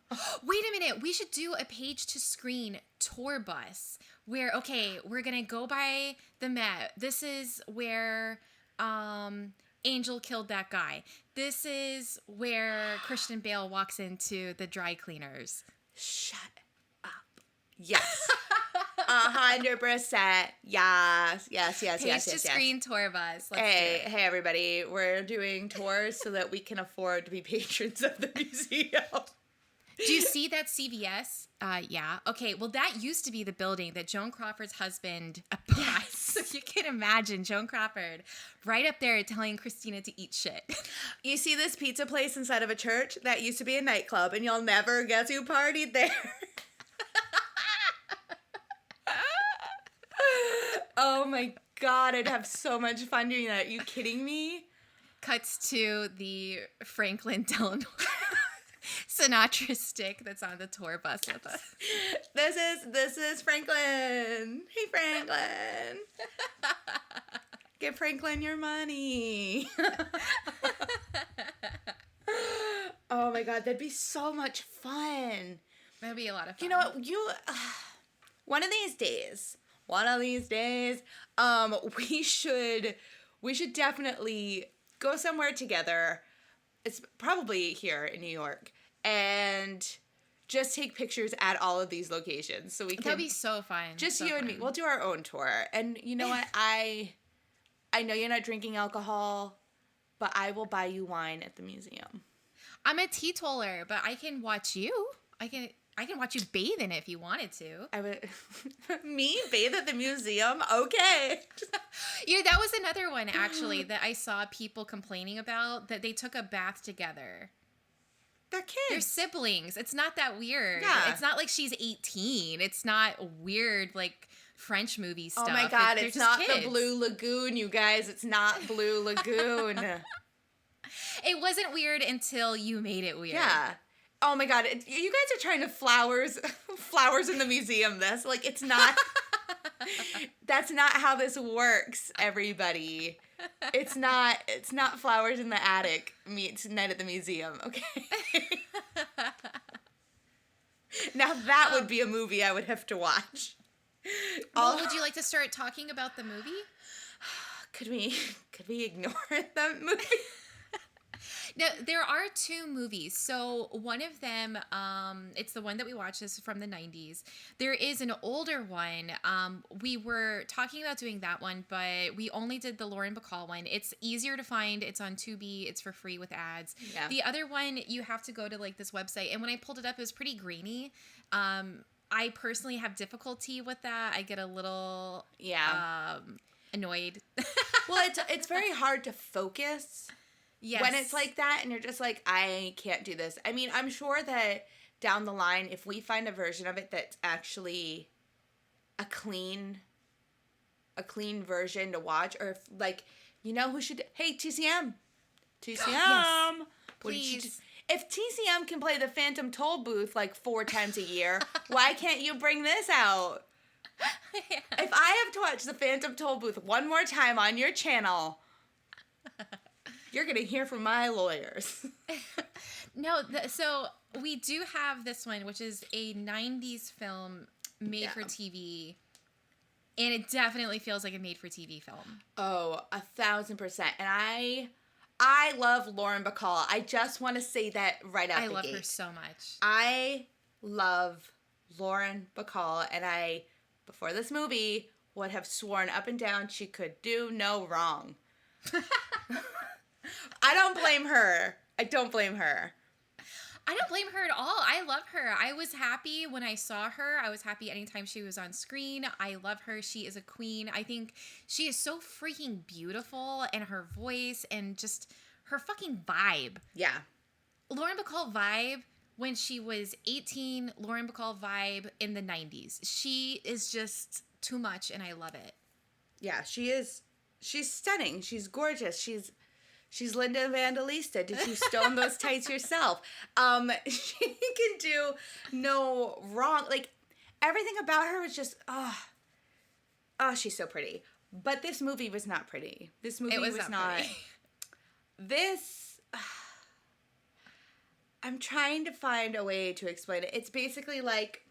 Wait a minute. We should do a page to screen tour bus where, okay, we're going to go by the Met. This is where Angel killed that guy. This is where Christian Bale walks into the dry cleaners. Shut up. Yes. 100%. Yes. Page to screen tour bus. Hey, everybody. We're doing tours so that we can afford to be patrons of the museum. Do you see that CVS? Yeah. Okay, well, that used to be the building that Joan Crawford's husband bought. Yes. So you can imagine Joan Crawford right up there telling Christina to eat shit. You see this pizza place inside of a church? That used to be a nightclub, and you'll never guess who partied there. Oh my God, I'd have so much fun doing that. Are you kidding me? Cuts to the Franklin Delano Sinatra stick that's on the tour bus with us. This is Franklin. Hey, Franklin. Give Franklin your money. Oh my God, that'd be so much fun. That'd be a lot of fun. You know what? One of these days, we should definitely go somewhere together. It's probably here in New York, and just take pictures at all of these locations so we can. That'd be so fun. Just so you fun. and me. We'll do our own tour. And you know what? I know you're not drinking alcohol, but I will buy you wine at the museum. I'm a teetotaler, but I can watch you. I can watch you bathe in it if you wanted to. I would. Me bathe at the museum? Okay. That was another one actually that I saw people complaining about, that they took a bath together. They're kids. They're siblings. It's not that weird. Yeah. It's not like she's 18. It's not weird like French movie stuff. Oh my God, it's not kids. the Blue Lagoon, you guys. It's not Blue Lagoon. It wasn't weird until you made it weird. Yeah. Oh my God, you guys are trying to flowers in the museum this. Like, it's not, that's not how this works, everybody. It's not flowers in the attic meets night at the museum, okay? Now that would be a movie I would have to watch. Well, would you like to start talking about the movie? Could we ignore that movie? Now, there are two movies. So one of them, it's the one that we watched. This is from the 90s. There is an older one. We were talking about doing that one, but we only did the Lauren Bacall one. It's easier to find. It's on Tubi. It's for free with ads. Yeah. The other one, you have to go to like this website. And when I pulled it up, it was pretty grainy. I personally have difficulty with that. I get a little annoyed. Well, it's very hard to focus. Yes. When it's like that and you're just like, I can't do this. I mean, I'm sure that down the line, if we find a version of it that's actually a clean version to watch, or if, like, you know who should, hey, TCM. Yes. Please. If TCM can play the Phantom Toll booth like 4 times a year, why can't you bring this out? Yeah. If I have to watch the Phantom Toll booth one more time on your channel, you're going to hear from my lawyers. No, so we do have this one, which is a 90s film made for TV. And it definitely feels like a made for TV film. Oh, 1,000%. And I love Lauren Bacall. I just want to say that right out the gate. I love her so much. I love Lauren Bacall. And I, before this movie, would have sworn up and down she could do no wrong. I don't blame her. I don't blame her. I don't blame her at all. I love her. I was happy when I saw her. I was happy anytime she was on screen. I love her. She is a queen. I think she is so freaking beautiful, and her voice and just her fucking vibe. Yeah. Lauren Bacall vibe when she was 18, Lauren Bacall vibe in the 90s. She is just too much, and I love it. Yeah, she is. She's stunning. She's gorgeous. She's Linda Evangelista. Did you stone those tights yourself? She can do no wrong. Like, everything about her was just, she's so pretty. But this movie was not pretty. This movie was not. This, I'm trying to find a way to explain it. It's basically like,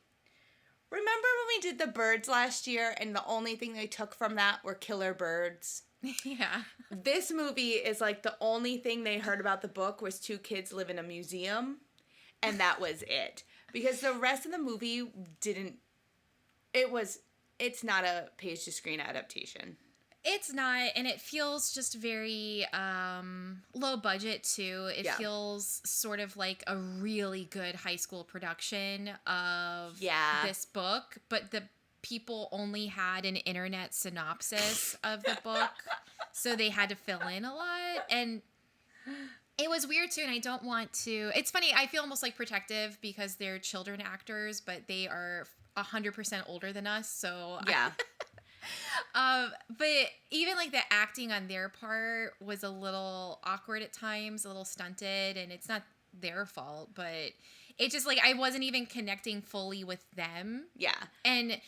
remember when we did the birds last year and the only thing they took from that were killer birds? Yeah. This movie is like the only thing they heard about the book was 2 kids live in a museum, and that was it. Because the rest of the movie it's not a page-to-screen adaptation. It's not, and it feels just very low budget, too. It feels sort of like a really good high school production of this book, but the people only had an internet synopsis of the book, so they had to fill in a lot, and it was weird too. And I don't want to, it's funny, I feel almost like protective because they're children actors, but they are 100% older than us, so yeah. But even like the acting on their part was a little awkward at times, a little stunted, and it's not their fault, but it just like I wasn't even connecting fully with them. Yeah. And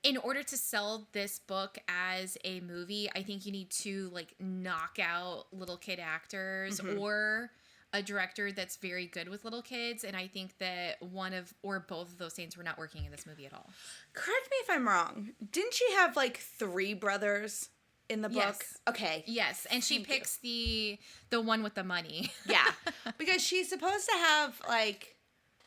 in order to sell this book as a movie, I think you need to like knock out little kid actors or a director that's very good with little kids. And I think that one of or both of those things were not working in this movie at all. Correct me if I'm wrong. Didn't she have like 3 brothers in the book? Yes. Okay. Yes, and she picks the one with the money. Yeah, because she's supposed to have like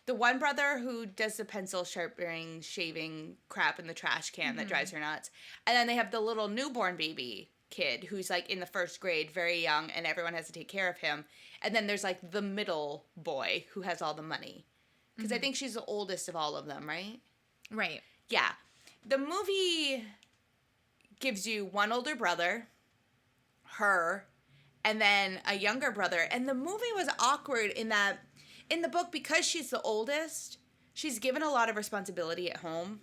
the one brother who does the pencil sharpening, shaving crap in the trash can that drives her nuts. And then they have the little newborn baby kid who's like in the 1st grade, very young, and everyone has to take care of him. And then there's like the middle boy who has all the money. Because I think she's the oldest of all of them, right? Right. Yeah. The movie gives you one older brother, her, and then a younger brother. And the movie was awkward in that in the book, because she's the oldest, she's given a lot of responsibility at home.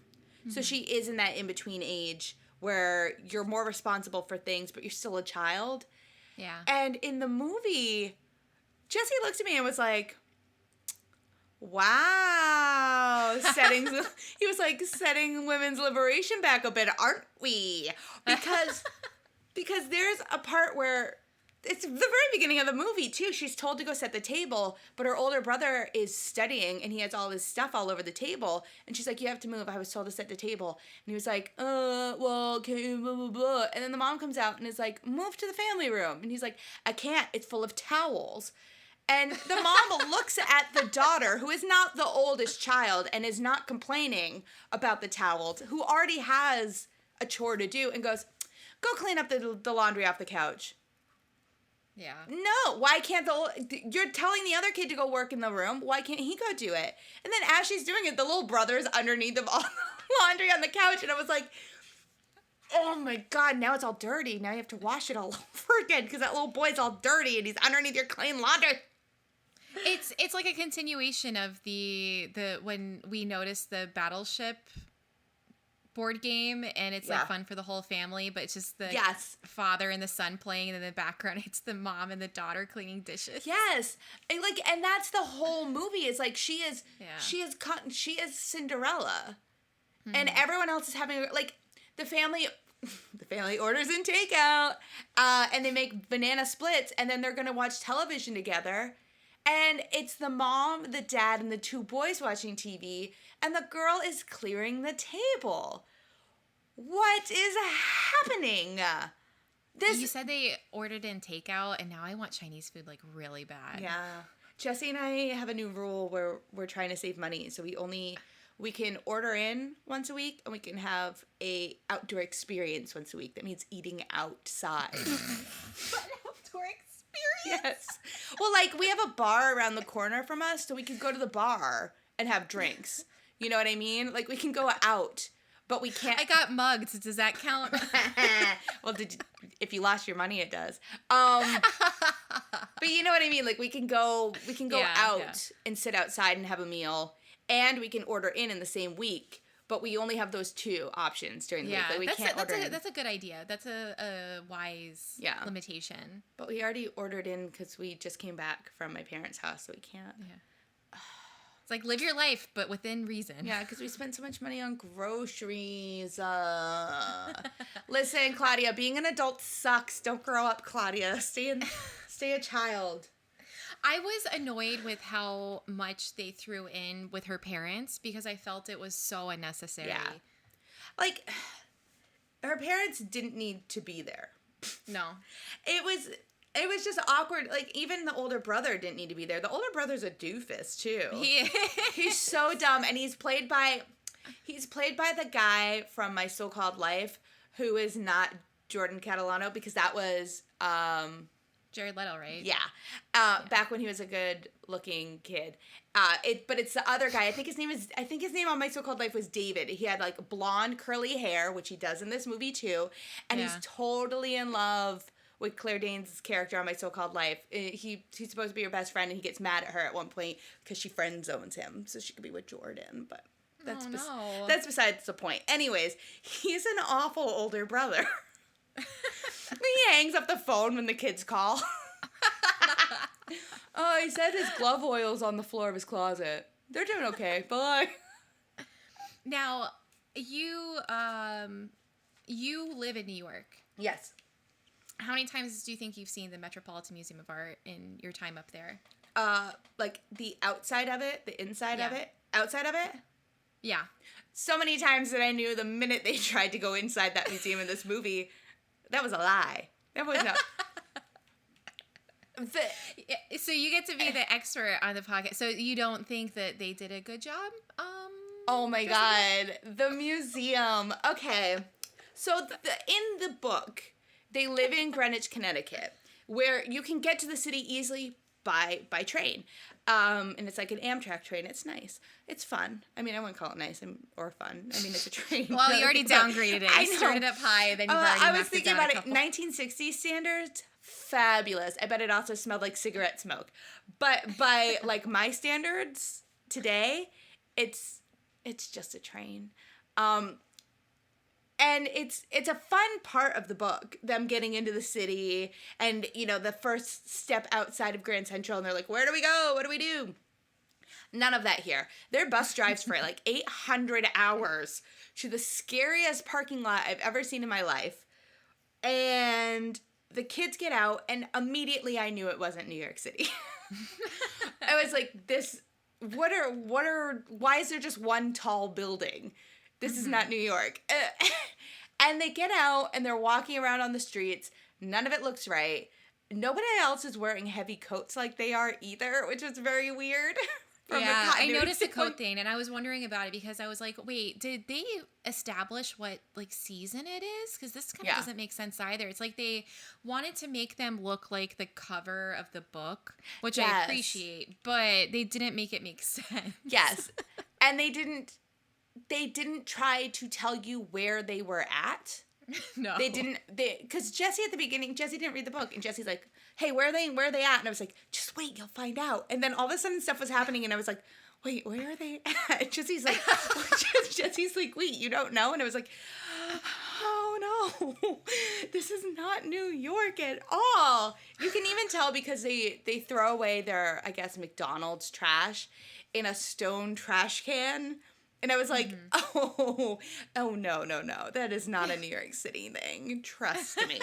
So she is in that in-between age where you're more responsible for things, but you're still a child. Yeah. And in the movie, Jesse looked at me and was like, wow, he was like, setting women's liberation back a bit, aren't we? Because there's a part where it's the very beginning of the movie, too. She's told to go set the table, but her older brother is studying, and he has all his stuff all over the table. And she's like, you have to move. I was told to set the table. And he was like, well, can you blah, blah, blah. And then the mom comes out and is like, move to the family room. And he's like, I can't. It's full of towels. And the mom looks at the daughter, who is not the oldest child and is not complaining about the towels, who already has a chore to do, and goes, go clean up the laundry off the couch. Yeah. No, why can't you're telling the other kid to go work in the room. Why can't he go do it? And then as she's doing it, the little brother's underneath of all the laundry on the couch. And I was like, oh my God, now it's all dirty. Now you have to wash it all over again because that little boy's all dirty and he's underneath your clean laundry. It's like a continuation of the when we noticed the Battleship board game, and it's like fun for the whole family, but it's just the father and the son playing, and in the background it's the mom and the daughter cleaning dishes. Yes. And that's the whole movie. Is like she is Cinderella. Mm-hmm. And everyone else is having like the family orders in takeout, and they make banana splits, and then they're going to watch television together. And it's the mom, the dad, and the two boys watching TV, and the girl is clearing the table. What is happening? You said they ordered in takeout, and now I want Chinese food, like, really bad. Yeah. Jesse and I have a new rule where we're trying to save money, so we can order in once a week, and we can have a outdoor experience once a week. That means eating outside. What outdoor experience? Yes. Well, like, we have a bar around the corner from us, so we could go to the bar and have drinks. You know what I mean? Like, we can go out, but we can't. I got mugged. Does that count? Well, if you lost your money, it does. But you know what I mean? Like, we can go out and sit outside and have a meal, and we can order in the same week. But we only have those two options during the week. Like, we can't order in. That's a good idea. That's a wise limitation. But we already ordered in because we just came back from my parents' house, so we can't. Yeah. It's like, live your life, but within reason. Yeah, because we spent so much money on groceries. Listen, Claudia, being an adult sucks. Don't grow up, Claudia. Stay a child. I was annoyed with how much they threw in with her parents because I felt it was so unnecessary. Yeah. Like, her parents didn't need to be there. No. It was just awkward. Like, even the older brother didn't need to be there. The older brother's a doofus, too. He's so dumb, and he's played by the guy from My So-Called Life, who is not Jordan Catalano, because that was Jared Leto, right? Yeah. Back when he was a good-looking kid. But it's the other guy. I think his name on My So-Called Life was David. He had, like, blonde, curly hair, which he does in this movie, too. And he's totally in love with Claire Danes' character on My So-Called Life. He's supposed to be her best friend, and he gets mad at her at one point because she friend zones him so she could be with Jordan. But that's besides the point. Anyways, he's an awful older brother. He hangs up the phone when the kids call. Oh, he said his glove oil's on the floor of his closet. They're doing okay. Bye. Now, you live in New York. Yes. How many times do you think you've seen the Metropolitan Museum of Art in your time up there? Like the outside of it, the inside of it, outside of it? Yeah. So many times that I knew the minute they tried to go inside that museum in this movie, that was a lie. That was not. So you get to be the expert on the podcast. So you don't think that they did a good job? Oh my God. The museum. Okay. So in the book, they live in Greenwich, Connecticut, where you can get to the city easily by train. And it's like an Amtrak train. It's nice. It's fun. I mean, I wouldn't call it nice or fun. I mean, it's a train. Well, you already downgraded it. You started up high, then you've already I was thinking about it. 1960s standards, fabulous. I bet it also smelled like cigarette smoke. But by like my standards today, it's just a train. And it's a fun part of the book, them getting into the city and, you know, the first step outside of Grand Central, and they're like, where do we go? What do we do? None of that here. Their bus drives for like 800 hours to the scariest parking lot I've ever seen in my life. And the kids get out, and immediately I knew it wasn't New York City. I was like, why is there just one tall building? This is not New York. And they get out, and they're walking around on the streets. None of it looks right. nobody else is wearing heavy coats like they are either, which was very weird. Yeah, I noticed the coat thing, and I was wondering about it because I was like, wait, did they establish what, like, season it is? Because this kind of doesn't make sense either. It's like they wanted to make them look like the cover of the book, which I appreciate, but they didn't make it make sense. Yes. And they didn't try to tell you where they were at. No. They didn't, because Jesse at the beginning, Jesse didn't read the book, and Jesse's like, hey, where are they at? And I was like, just wait, you'll find out. And then all of a sudden stuff was happening, and I was like, wait, where are they at? And Jesse's like, wait, you don't know? And I was like, oh no, this is not New York at all. You can even tell because they throw away their, I guess, McDonald's trash in a stone trash can. And I was like, oh, no. That is not a New York City thing. Trust me.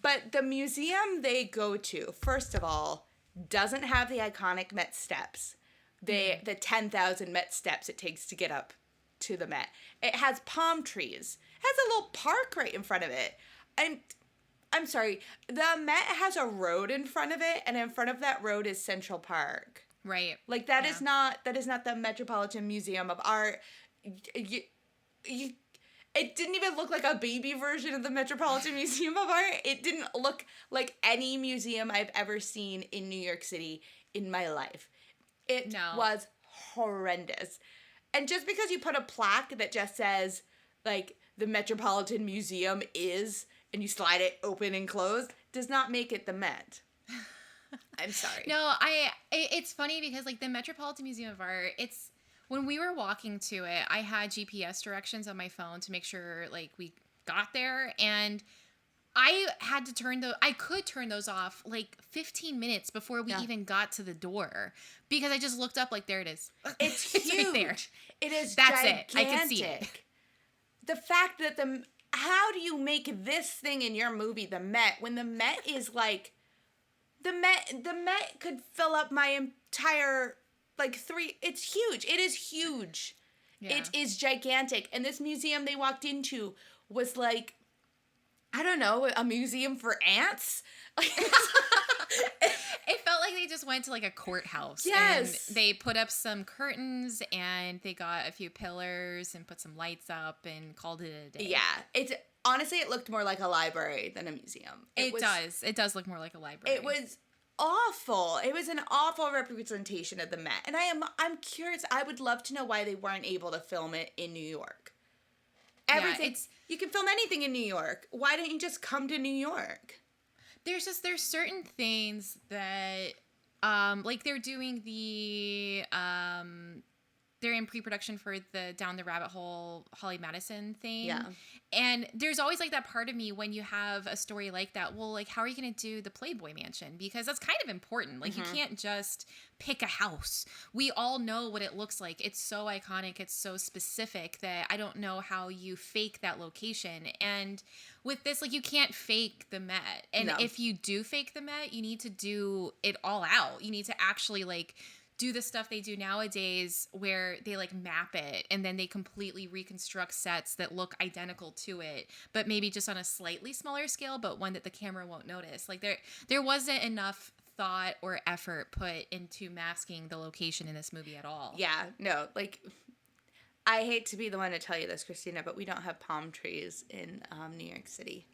But the museum they go to, first of all, doesn't have the iconic Met steps. The 10,000 Met steps it takes to get up to the Met. It has palm trees. It has a little park right in front of it. I'm sorry. The Met has a road in front of it, and in front of that road is Central Park. Right. Like that is not the Metropolitan Museum of Art. It didn't even look like a baby version of the Metropolitan Museum of Art. It didn't look like any museum I've ever seen in New York City in my life. It was horrendous. And just because you put a plaque that just says like the Metropolitan Museum is, and you slide it open and closed, does not make it the Met. I'm sorry. No, it's funny because like the Metropolitan Museum of Art, it's when we were walking to it, I had GPS directions on my phone to make sure like we got there, and I had to I could turn those off like 15 minutes before we even got to the door because I just looked up like there it is. It's huge. Right there. It is That's gigantic. It. I can see it. The fact that how do you make this thing in your movie the Met when the Met is like the Met could fill up my entire it's huge. It is huge. Yeah. It is gigantic. And this museum they walked into was like, I don't know, a museum for ants? It felt like they just went to like a courthouse. Yes. And they put up some curtains and they got a few pillars and put some lights up and called it a day. Yeah. Honestly, it looked more like a library than a museum. It does. It does look more like a library. It was awful. It was an awful representation of the Met. And I'm curious. I would love to know why they weren't able to film it in New York. Everything. You can film anything in New York. Why don't you just come to New York? There's certain things that like they're doing they're in pre-production for the Down the Rabbit Hole Holly Madison thing. Yeah. And there's always like that part of me when you have a story like that. Well, like how are you going to do the Playboy Mansion? Because that's kind of important. Like you can't just pick a house. We all know what it looks like. It's so iconic. It's so specific that I don't know how you fake that location. And with this, like you can't fake the Met. And if you do fake the Met, you need to do it all out. You need to actually like do the stuff they do nowadays where they like map it and then they completely reconstruct sets that look identical to it, but maybe just on a slightly smaller scale, but one that the camera won't notice. Like there wasn't enough thought or effort put into masking the location in this movie at all. Yeah, no, like I hate to be the one to tell you this, Christina, but we don't have palm trees in New York City.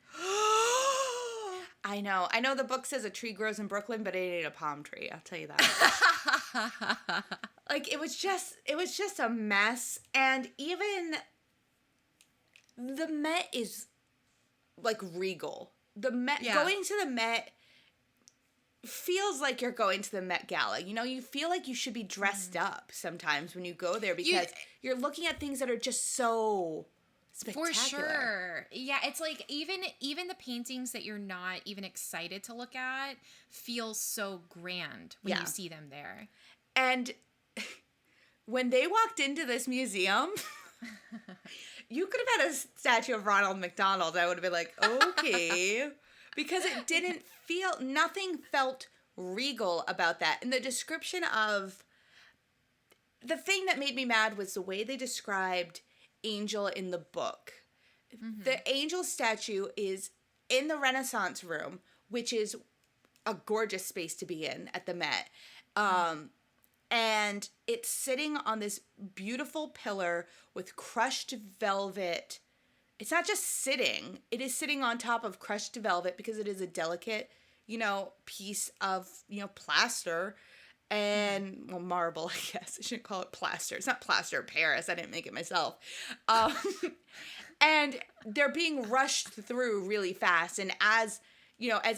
I know the book says a tree grows in Brooklyn, but it ain't a palm tree. I'll tell you that. Like it was just a mess. And even the Met is like regal. The Met, going to the Met feels like you're going to the Met Gala. You know, you feel like you should be dressed up sometimes when you go there because you're looking at things that are just so spectacular. For sure. Yeah, it's like even the paintings that you're not even excited to look at feel so grand when you see them there. And when they walked into this museum, you could have had a statue of Ronald McDonald. I would have been like, okay. Because nothing felt regal about that. And the description of, the thing that made me mad was the way they described Angel in the book. The Angel statue is in the Renaissance room, which is a gorgeous space to be in at the Met. And it's sitting on this beautiful pillar with crushed velvet. It's not just sitting. It is sitting on top of crushed velvet because it is a delicate, piece of, plaster and, well, marble, I guess. I shouldn't call it plaster. It's not plaster of Paris. I didn't make it myself. And they're being rushed through really fast. And as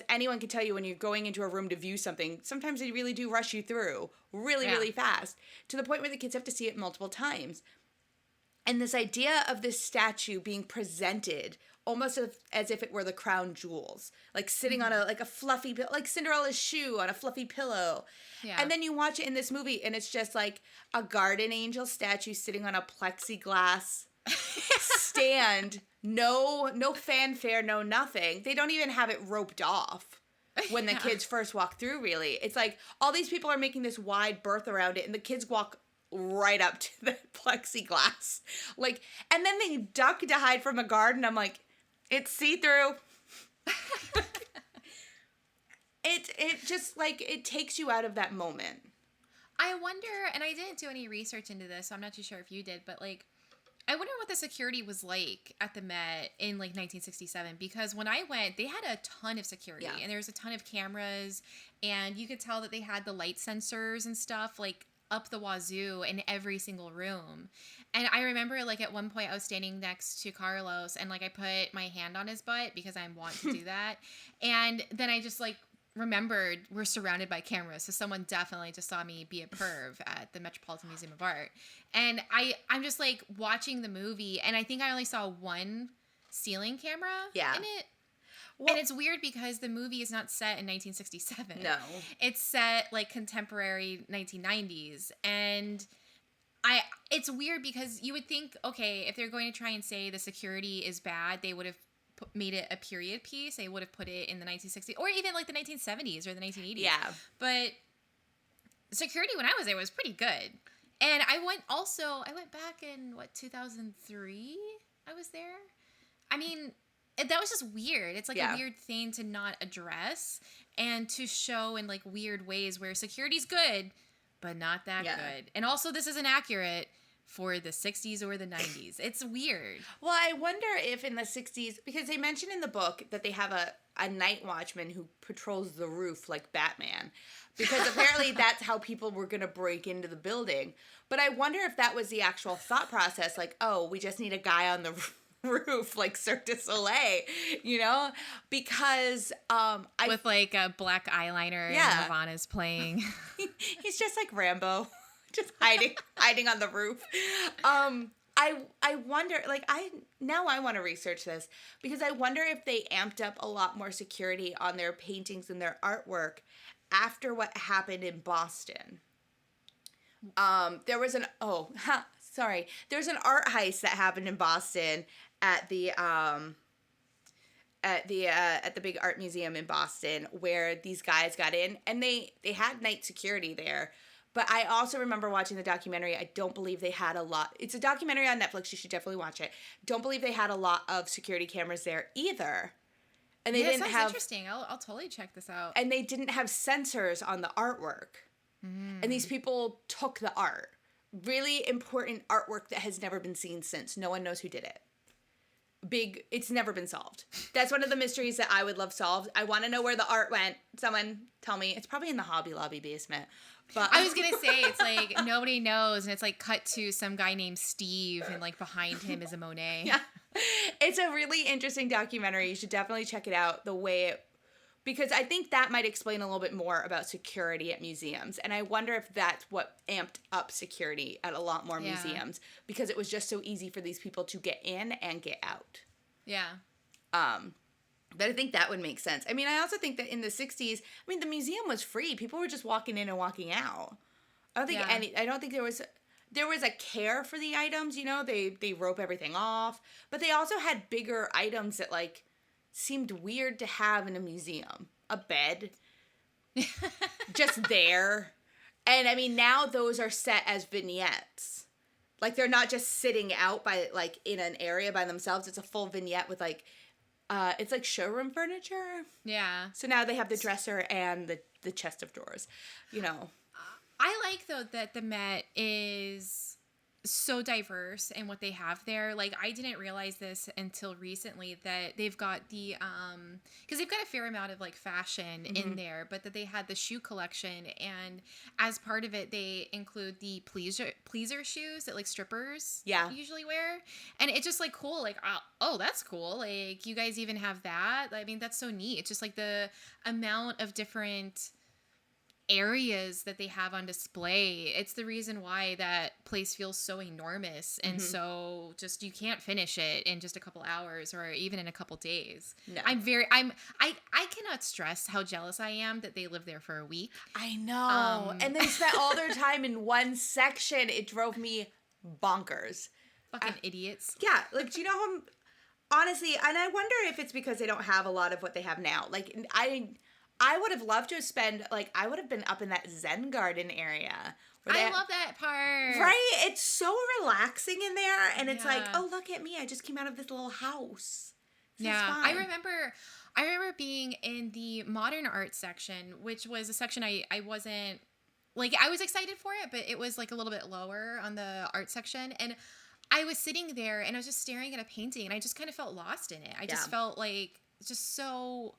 anyone can tell you when you're going into a room to view something, sometimes they really do rush you through really fast to the point where the kids have to see it multiple times. And this idea of this statue being presented almost as if it were the crown jewels, like sitting on a fluffy, like Cinderella's shoe on a fluffy pillow. Yeah. And then you watch it in this movie and it's just like a garden angel statue sitting on a plexiglass stand. No fanfare, no nothing. They don't even have it roped off when the kids first walk through, really. It's like all these people are making this wide berth around it and the kids walk right up to the plexiglass. Like, and then they duck to hide from a guard and I'm like, it's see-through. It just like, it takes you out of that moment. I wonder, and I didn't do any research into this, so I'm not too sure if you did, but like, I wonder what the security was like at the Met in like 1967, because when I went, they had a ton of security and there was a ton of cameras and you could tell that they had the light sensors and stuff like up the wazoo in every single room. And I remember like at one point I was standing next to Carlos and like I put my hand on his butt because I want to do that. And then I just like remembered we're surrounded by cameras, so someone definitely just saw me be a perv at the Metropolitan Museum of Art. And I'm just like watching the movie and I think I only saw one ceiling camera in it. Well, and it's weird because the movie is not set in 1967. No. It's set like contemporary 1990s. And it's weird because you would think, okay, if they're going to try and say the security is bad, they would have made it a period piece. They would have put it in the 1960s or even like the 1970s or the 1980s. Yeah. But security when I was there was pretty good. And I went back in 2003 I was there. I mean, that was just weird. It's like a weird thing to not address and to show in like weird ways where security's good, but not that good. And also this isn't accurate for the 60s or the 90s. It's weird. Well, I wonder if in the 60s, because they mention in the book that they have a night watchman who patrols the roof like Batman, because apparently that's how people were going to break into the building. But I wonder if that was the actual thought process, like, oh, we just need a guy on the roof like Cirque du Soleil, because with like a black eyeliner and Nirvana's playing. He's just like Rambo. Just hiding on the roof. I wonder, like, I want to research this because I wonder if they amped up a lot more security on their paintings and their artwork after what happened in Boston. There was an art heist that happened in Boston at the big art museum in Boston where these guys got in and they had night security there. But I also remember watching the documentary. I don't believe they had a lot. It's a documentary on Netflix. You should definitely watch it. Don't believe they had a lot of security cameras there either. And they didn't have. Interesting. I'll totally check this out. And they didn't have sensors on the artwork. Mm. And these people took the art. Really important artwork that has never been seen since. No one knows who did it. It's never been solved. That's one of the mysteries that I would love solved. I want to know where the art went. Someone tell me. It's probably in the Hobby Lobby basement. But I was going to say, it's like nobody knows. And it's like cut to some guy named Steve and like behind him is a Monet. Yeah. It's a really interesting documentary. You should definitely check it out because I think that might explain a little bit more about security at museums. And I wonder if that's what amped up security at a lot more museums because it was just so easy for these people to get in and get out. Yeah. But I think that would make sense. I mean, I also think that in the 60s, the museum was free. People were just walking in and walking out. I don't think there was a care for the items, they rope everything off, but they also had bigger items that like seemed weird to have in a museum. A bed just there. And now those are set as vignettes. Like they're not just sitting out by like in an area by themselves. It's a full vignette with like it's like showroom furniture. Yeah. So now they have the dresser and the chest of drawers, you know. I like, though, that the Met is so diverse in what they have there. Like, I didn't realize this until recently, that they've got the because they've got a fair amount of like fashion in there, but that they had the shoe collection, and as part of it they include the pleaser shoes that like strippers usually wear, and it's just like cool, like oh, that's cool, like you guys even have that. I mean, that's so neat. It's just like the amount of different areas that they have on display. It's the reason why that place feels so enormous and so just, you can't finish it in just a couple hours or even in a couple days. No. I cannot stress how jealous I am that they live there for a week. I know. And they spent all their time in one section. It drove me bonkers. Fucking idiots. Yeah, like, do you know how, honestly, and I wonder if it's because they don't have a lot of what they have now. Like, I would have loved to spend, like, I would have been up in that Zen garden area. I love that part. Right? It's so relaxing in there. And it's like, oh, look at me. I just came out of this little house. This is fun. I remember being in the modern art section, which was a section I wasn't, like, I was excited for it, but it was, like, a little bit lower on the art section. And I was sitting there, and I was just staring at a painting, and I just kind of felt lost in it. I just felt, like, just so...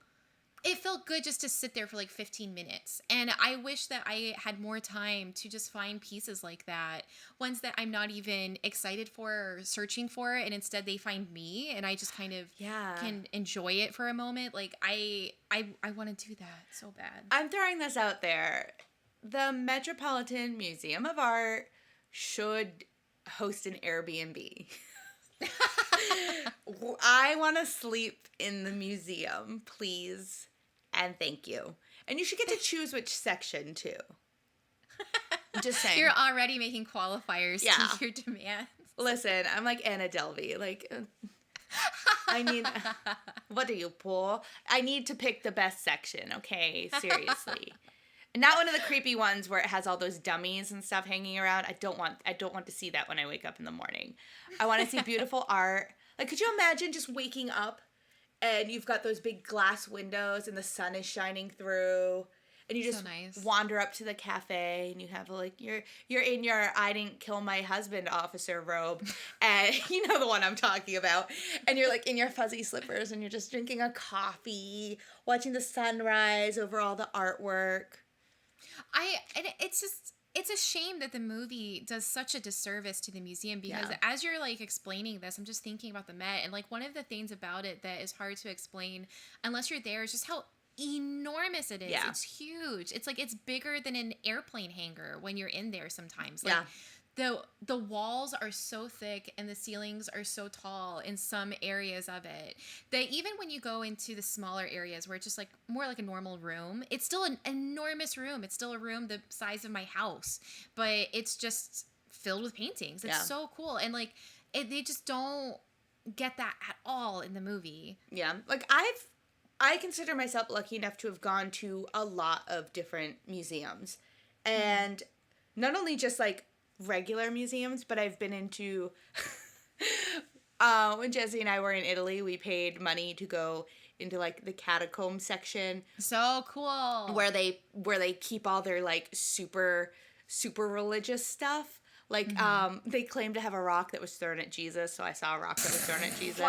It felt good just to sit there for like 15 minutes. And I wish that I had more time to just find pieces like that. Ones that I'm not even excited for or searching for. And instead they find me and I just kind of can enjoy it for a moment. Like I want to do that so bad. I'm throwing this out there. The Metropolitan Museum of Art should host an Airbnb. I want to sleep in the museum, please, and thank you. And you should get to choose which section, too. Just saying. You're already making qualifiers to your demands. Listen, I'm like Anna Delvey. Like, I need... What are you, poor? I need to pick the best section, okay? Seriously. Not one of the creepy ones where it has all those dummies and stuff hanging around. I don't want to see that when I wake up in the morning. I want to see beautiful art. Like, could you imagine just waking up and you've got those big glass windows and the sun is shining through, and you just wander up to the cafe and you have like you're in your I didn't kill my husband officer robe, and you know the one I'm talking about, and you're like in your fuzzy slippers and you're just drinking a coffee, watching the sunrise over all the artwork. It's a shame that the movie does such a disservice to the museum, because as you're like explaining this, I'm just thinking about the Met, and like one of the things about it that is hard to explain unless you're there is just how enormous it is. Yeah. It's huge. It's like it's bigger than an airplane hangar when you're in there sometimes. Like, the walls are so thick and the ceilings are so tall in some areas of it that even when you go into the smaller areas where it's just like more like a normal room, it's still an enormous room. It's still a room the size of my house, but it's just filled with paintings. It's so cool. And like they just don't get that at all in the movie. Yeah. Like I consider myself lucky enough to have gone to a lot of different museums, and not only just like regular museums, but I've been into when Jesse and I were in Italy, we paid money to go into like the catacomb section. So cool. Where they keep all their like super religious stuff. Like they claim to have a rock that was thrown at Jesus, so I saw a rock that was thrown at Jesus.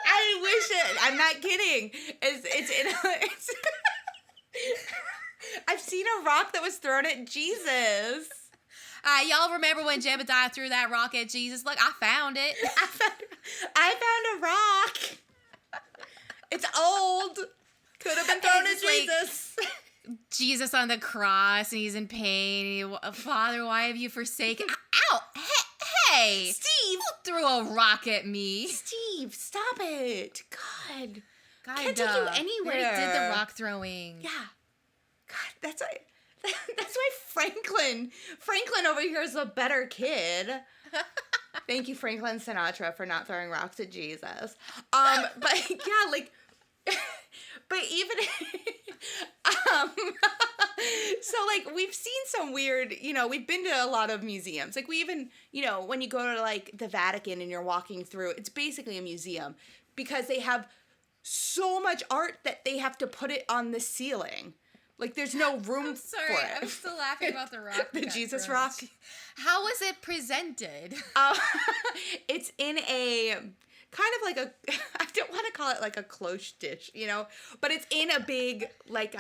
I wish it. I'm not kidding. It's I've seen a rock that was thrown at Jesus. Y'all remember when Jebediah threw that rock at Jesus? Look, I found it. I found a rock. It's old. Could have been thrown at Jesus. Like Jesus on the cross, and he's in pain. Father, why have you forsaken? Ow! Hey! Steve! Who threw a rock at me? Steve, stop it. God. God, can't take you anywhere. You did the rock throwing. Yeah. God, that's why Franklin over here is a better kid. Thank you, Franklin Sinatra, for not throwing rocks at Jesus. But yeah, like, but even, So, like, we've seen some weird, we've been to a lot of museums. Like, we even, when you go to, like, the Vatican and you're walking through, it's basically a museum because they have so much art that they have to put it on the ceiling. Like, there's no room for it. I'm still laughing about the rock. The Jesus rock. How was it presented? It's in a kind of like I don't want to call it like a cloche dish, but it's in a big, like,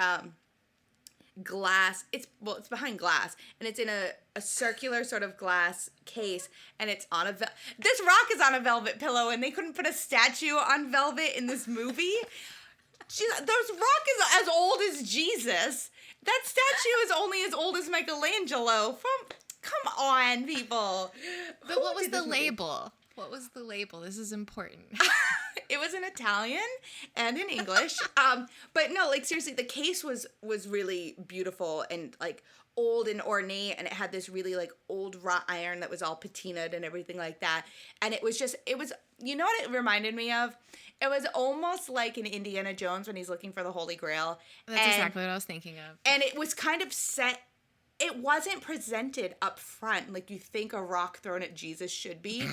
glass. It's behind glass, and it's in a circular sort of glass case, and it's on this rock is on a velvet pillow, and they couldn't put a statue on velvet in this movie. Those rock is as old as Jesus. That statue is only as old as Michelangelo. Come on, people. But what was the label? What was the label? This is important. It was in Italian and in English. But no, like, seriously, the case was really beautiful and, like, old and ornate, and it had this really, like, old wrought iron that was all patinaed and everything like that. And it was you know what it reminded me of? It was almost like in Indiana Jones when he's looking for the Holy Grail. That's exactly what I was thinking of. And it was kind of set. It wasn't presented up front like you think a rock thrown at Jesus should be.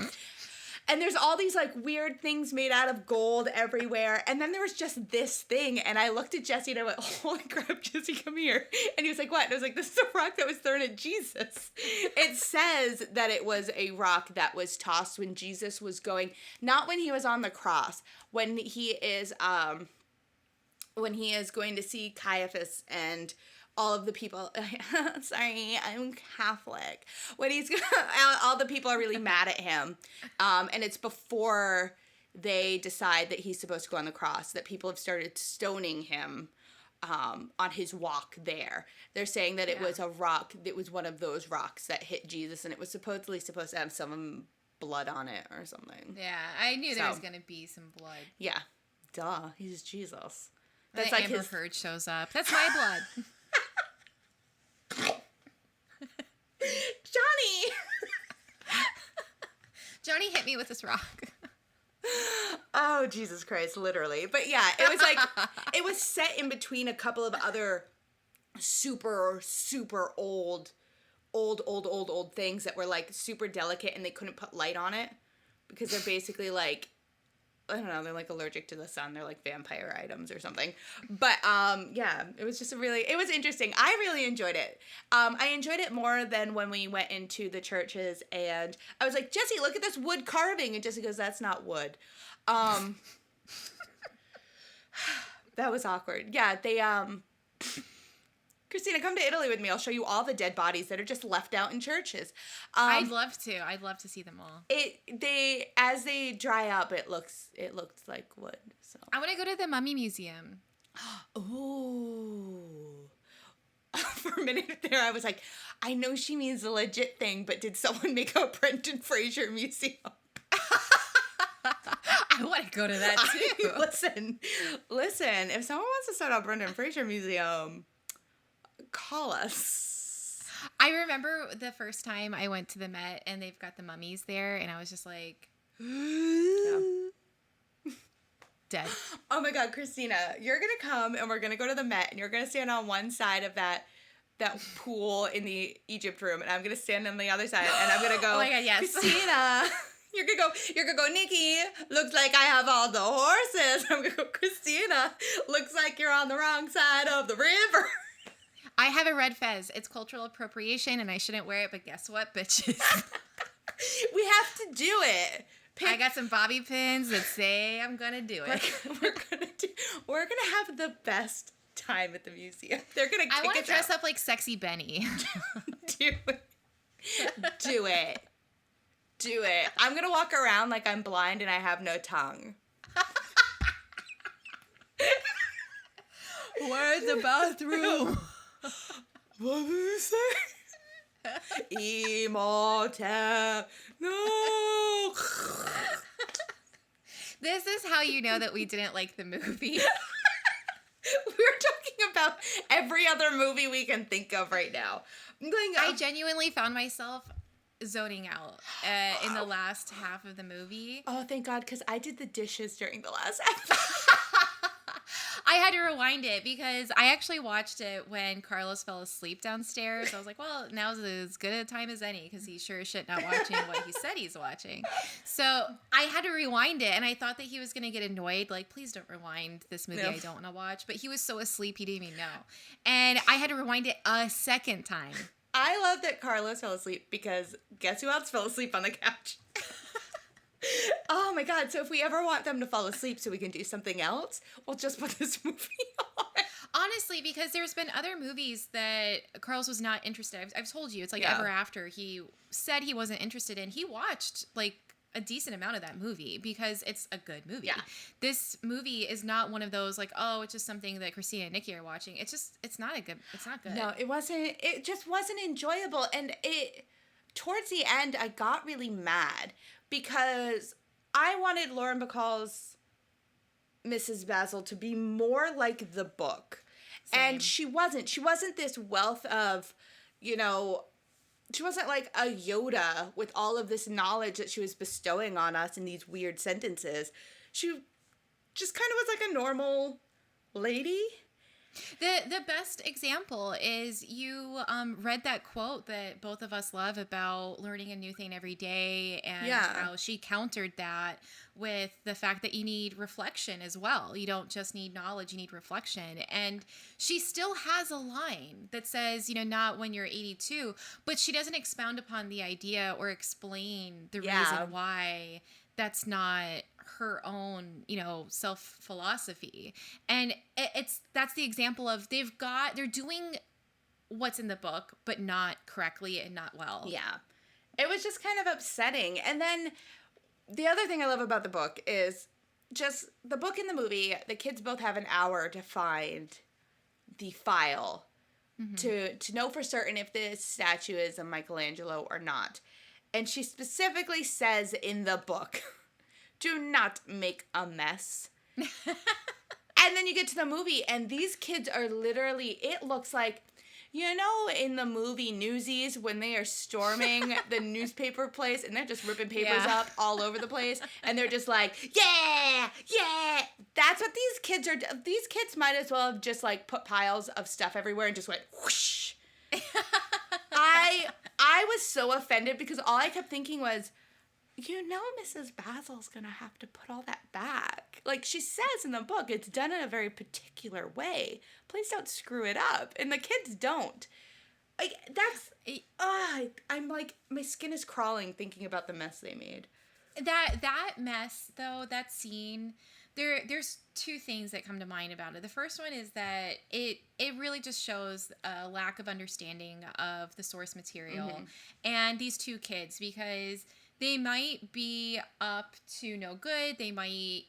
And there's all these, like, weird things made out of gold everywhere. And then there was just this thing. And I looked at Jesse and I went, holy crap, Jesse, come here. And he was like, what? And I was like, this is a rock that was thrown at Jesus. It says that it was a rock that was tossed when Jesus was going, not when he was on the cross, when he is going to see Caiaphas and all of the people, sorry, I'm Catholic. When all the people are really mad at him. And it's before they decide that he's supposed to go on the cross, that people have started stoning him on his walk there. They're saying that it was a rock, it was one of those rocks that hit Jesus, and it was supposed to have some blood on it or something. Yeah, I knew there was going to be some blood. Yeah. Duh, he's Jesus. That's like Amber Heard shows up. That's my blood. Johnny hit me with this rock. Oh, Jesus Christ, literally. But yeah, it was like, it was set in between a couple of other super, super old things that were, like, super delicate, and they couldn't put light on it because they're basically, like, I don't know, they're, like, allergic to the sun. They're, like, vampire items or something. But, yeah, it was just it was interesting. I really enjoyed it. I enjoyed it more than when we went into the churches, and I was like, Jesse, look at this wood carving. And Jesse goes, that's not wood. That was awkward. Yeah, they, Christina, come to Italy with me. I'll show you all the dead bodies that are just left out in churches. I'd love to. I'd love to see them all. As they dry up, it looks like wood. So I want to go to the Mummy Museum. Ooh. For a minute there, I was like, I know she means the legit thing, but did someone make a Brendan Fraser museum? I want to go to that too. Listen. If someone wants to start a Brendan Fraser museum, call us. I remember the first time I went to the Met and they've got the mummies there, and I was just like, dead. Oh my God, Christina, you're gonna come and we're gonna go to the Met, and you're gonna stand on one side of that pool in the Egypt room, and I'm gonna stand on the other side, and I'm gonna go, oh my God, yes. Christina. You're gonna go, Nikki, looks like I have all the horses. I'm gonna go, Christina, looks like you're on the wrong side of the river. I have a red fez. It's cultural appropriation, and I shouldn't wear it, but guess what, bitches? We have to do it. I got some bobby pins that say I'm gonna do it. We're gonna have the best time at the museum. They're gonna kick us out. I want to dress up like Sexy Benny. Do it. Do it. I'm gonna walk around like I'm blind and I have no tongue. Where's the bathroom? What did you say? Immortal. No. This is how you know that we didn't like the movie. We're talking about every other movie we can think of right now. I genuinely found myself zoning out in the last half of the movie. Oh, thank God, because I did the dishes during the last half. I had to rewind it because I actually watched it when Carlos fell asleep downstairs. I was like, well, now's as good a time as any because he's sure as shit not watching what he said he's watching. So I had to rewind it, and I thought that he was going to get annoyed. Like, please don't rewind this movie I don't want to watch. But he was so asleep, he didn't even know. And I had to rewind it a second time. I love that Carlos fell asleep because guess who else fell asleep on the couch? Oh my God. So if we ever want them to fall asleep so we can do something else, we'll just put this movie on. Honestly, because there's been other movies that Carlos was not interested. I've told you, it's like Ever After. He said he wasn't interested in. He watched like a decent amount of that movie because it's a good movie. Yeah. This movie is not one of those like, oh, it's just something that Christina and Nikki are watching. It's not good. No, it wasn't. It just wasn't enjoyable. And towards the end, I got really mad because I wanted Lauren Bacall's Mrs. Basil to be more like the book. Same. And she wasn't. She wasn't this wealth of, she wasn't like a Yoda with all of this knowledge that she was bestowing on us in these weird sentences. She just kind of was like a normal lady. The best example is you read that quote that both of us love about learning a new thing every day, and how she countered that with the fact that you need reflection as well. You don't just need knowledge, you need reflection. And she still has a line that says, not when you're 82, but she doesn't expound upon the idea or explain the reason why that's not her own, self philosophy. And that's the example of they're doing what's in the book, but not correctly and not well. Yeah. It was just kind of upsetting. And then the other thing I love about the book is just the book and the movie, the kids both have an hour to find the file to know for certain if this statue is a Michelangelo or not. And she specifically says in the book, do not make a mess. And then you get to the movie, and these kids are literally, it looks like, in the movie Newsies when they are storming the newspaper place, and they're just ripping papers up all over the place, and they're just like, yeah, that's what these kids are. These kids might as well have just, like, put piles of stuff everywhere and just went, whoosh. I was so offended because all I kept thinking was, Mrs. Basil's going to have to put all that back. Like she says in the book, it's done in a very particular way. Please don't screw it up. And the kids don't. Like, I'm like, my skin is crawling thinking about the mess they made. That mess, though, that scene, there's two things that come to mind about it. The first one is that it really just shows a lack of understanding of the source material and these two kids, because they might be up to no good. They might,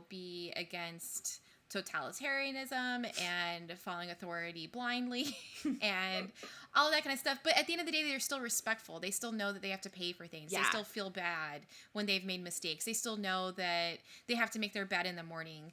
be against totalitarianism and following authority blindly and all that kind of stuff. But at the end of the day, they're still respectful. They still know that they have to pay for things. Yeah. They still feel bad when they've made mistakes. They still know that they have to make their bed in the morning.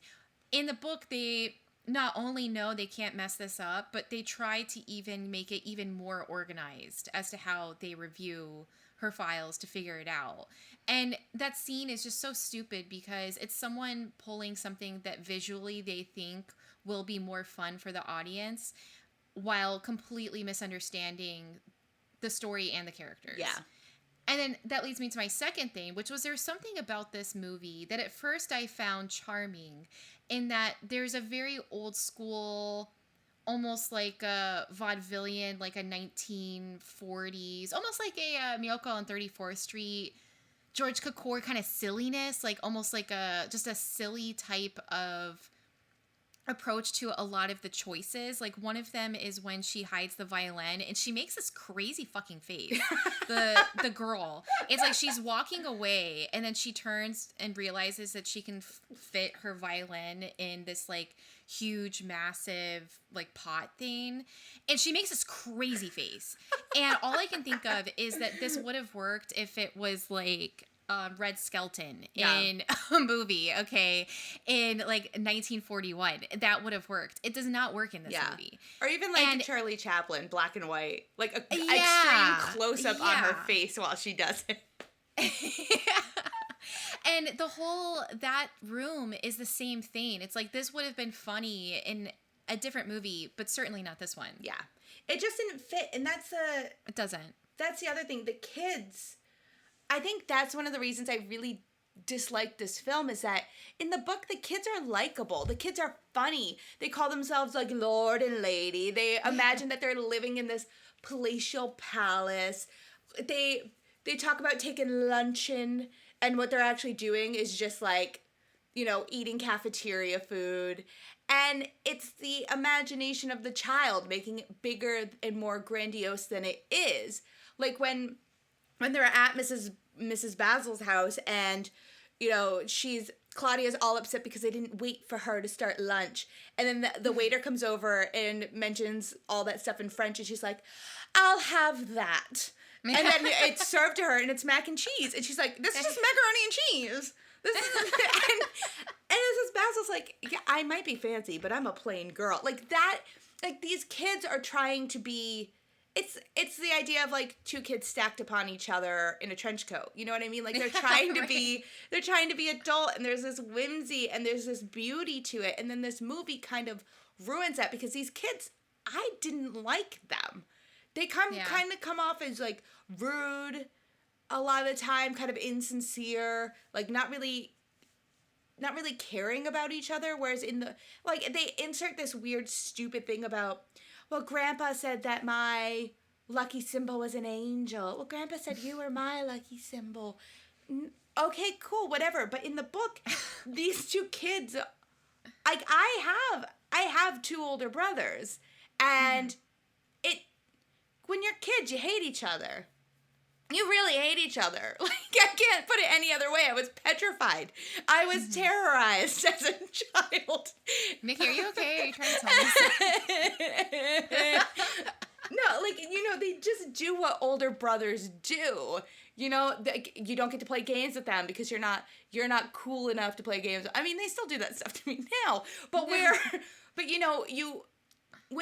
In the book, they not only know they can't mess this up, but they try to even make it even more organized as to how they review her files to figure it out. And that scene is just so stupid because it's someone pulling something that visually they think will be more fun for the audience while completely misunderstanding the story and the characters. Yeah. And then that leads me to my second thing, which was there's something about this movie that at first I found charming in that there's a very old school, almost like a vaudevillian, like a 1940s, almost like a Miracle on 34th Street, George Cukor kind of silliness, like almost like just a silly type of approach to a lot of the choices. Like one of them is when she hides the violin and she makes this crazy fucking face. The girl, it's like she's walking away and then she turns and realizes that she can fit her violin in this like huge massive like pot thing, and she makes this crazy face. And all I can think of is that this would have worked if it was like Red Skelton in a movie, okay, in like 1941. That would have worked. It does not work in this movie. Or even like Charlie Chaplin, black and white, like a extreme close up on her face while she does it. And that room is the same thing. It's like, this would have been funny in a different movie, but certainly not this one. Yeah. It just didn't fit. And It doesn't. That's the other thing. The kids, I think that's one of the reasons I really dislike this film, is that in the book, the kids are likable. The kids are funny. They call themselves like Lord and Lady. They imagine that they're living in this palatial palace. They talk about taking luncheon, and what they're actually doing is just like, eating cafeteria food. And it's the imagination of the child making it bigger and more grandiose than it is. Like when they're at Mrs. Basil's house, and Claudia's all upset because they didn't wait for her to start lunch, and then the waiter comes over and mentions all that stuff in French, and she's like, "I'll have that," and then it's served to her, and it's mac and cheese, and she's like, "This is just macaroni and cheese. This is," and Mrs. Basil's like, "Yeah, I might be fancy, but I'm a plain girl." Like that. Like, these kids are trying to be. It's the idea of like two kids stacked upon each other in a trench coat. You know what I mean? Like, they're trying to be adult, and there's this whimsy and there's this beauty to it. And then this movie kind of ruins that, because these kids, I didn't like them. They kind of come off as like rude a lot of the time, kind of insincere, like not really caring about each other. Whereas they insert this weird, stupid thing about, well, Grandpa said that my lucky symbol was an angel. Well, Grandpa said you were my lucky symbol. Okay, cool, whatever. But in the book, these two kids, like, I have two older brothers, and when you're kids, you hate each other. You really hate each other. Like, I can't put it any other way. I was petrified. I was terrorized as a child. Mickey, are you okay? Are you trying to tell me something? No, like, they just do what older brothers do. You don't get to play games with them because you're not cool enough to play games. I mean, they still do that stuff to me now. But when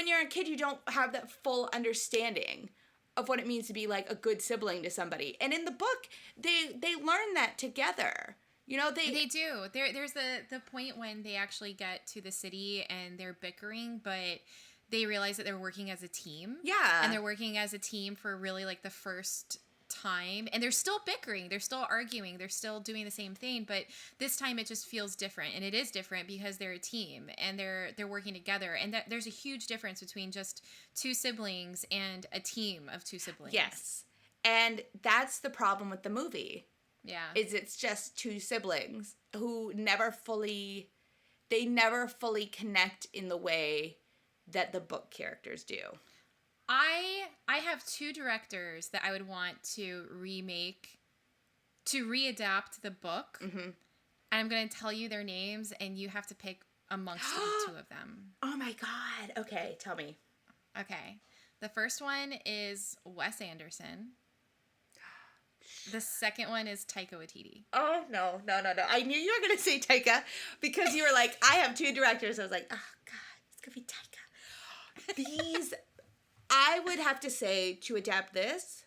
you're a kid, you don't have that full understanding of what it means to be like a good sibling to somebody. And in the book, they learn that together. They do. There's the point when they actually get to the city and they're bickering, but they realize that they're working as a team. Yeah. And they're working as a team for really like the first time, and they're still bickering, they're still arguing, they're still doing the same thing, but this time it just feels different. And it is different because they're a team and they're working together, and there's a huge difference between just two siblings and a team of two siblings. Yes. And that's the problem with the movie. Yeah. It's just two siblings who never fully connect in the way that the book characters do. I have two directors that I would want to readapt the book. Mm-hmm. And I'm going to tell you their names, and you have to pick amongst the two of them. Oh my God. Okay, tell me. Okay. The first one is Wes Anderson. The second one is Taika Waititi. Oh, no. I knew you were going to say Taika because you were like, I have two directors. I was like, oh God, it's going to be Taika. I would have to say, to adapt this,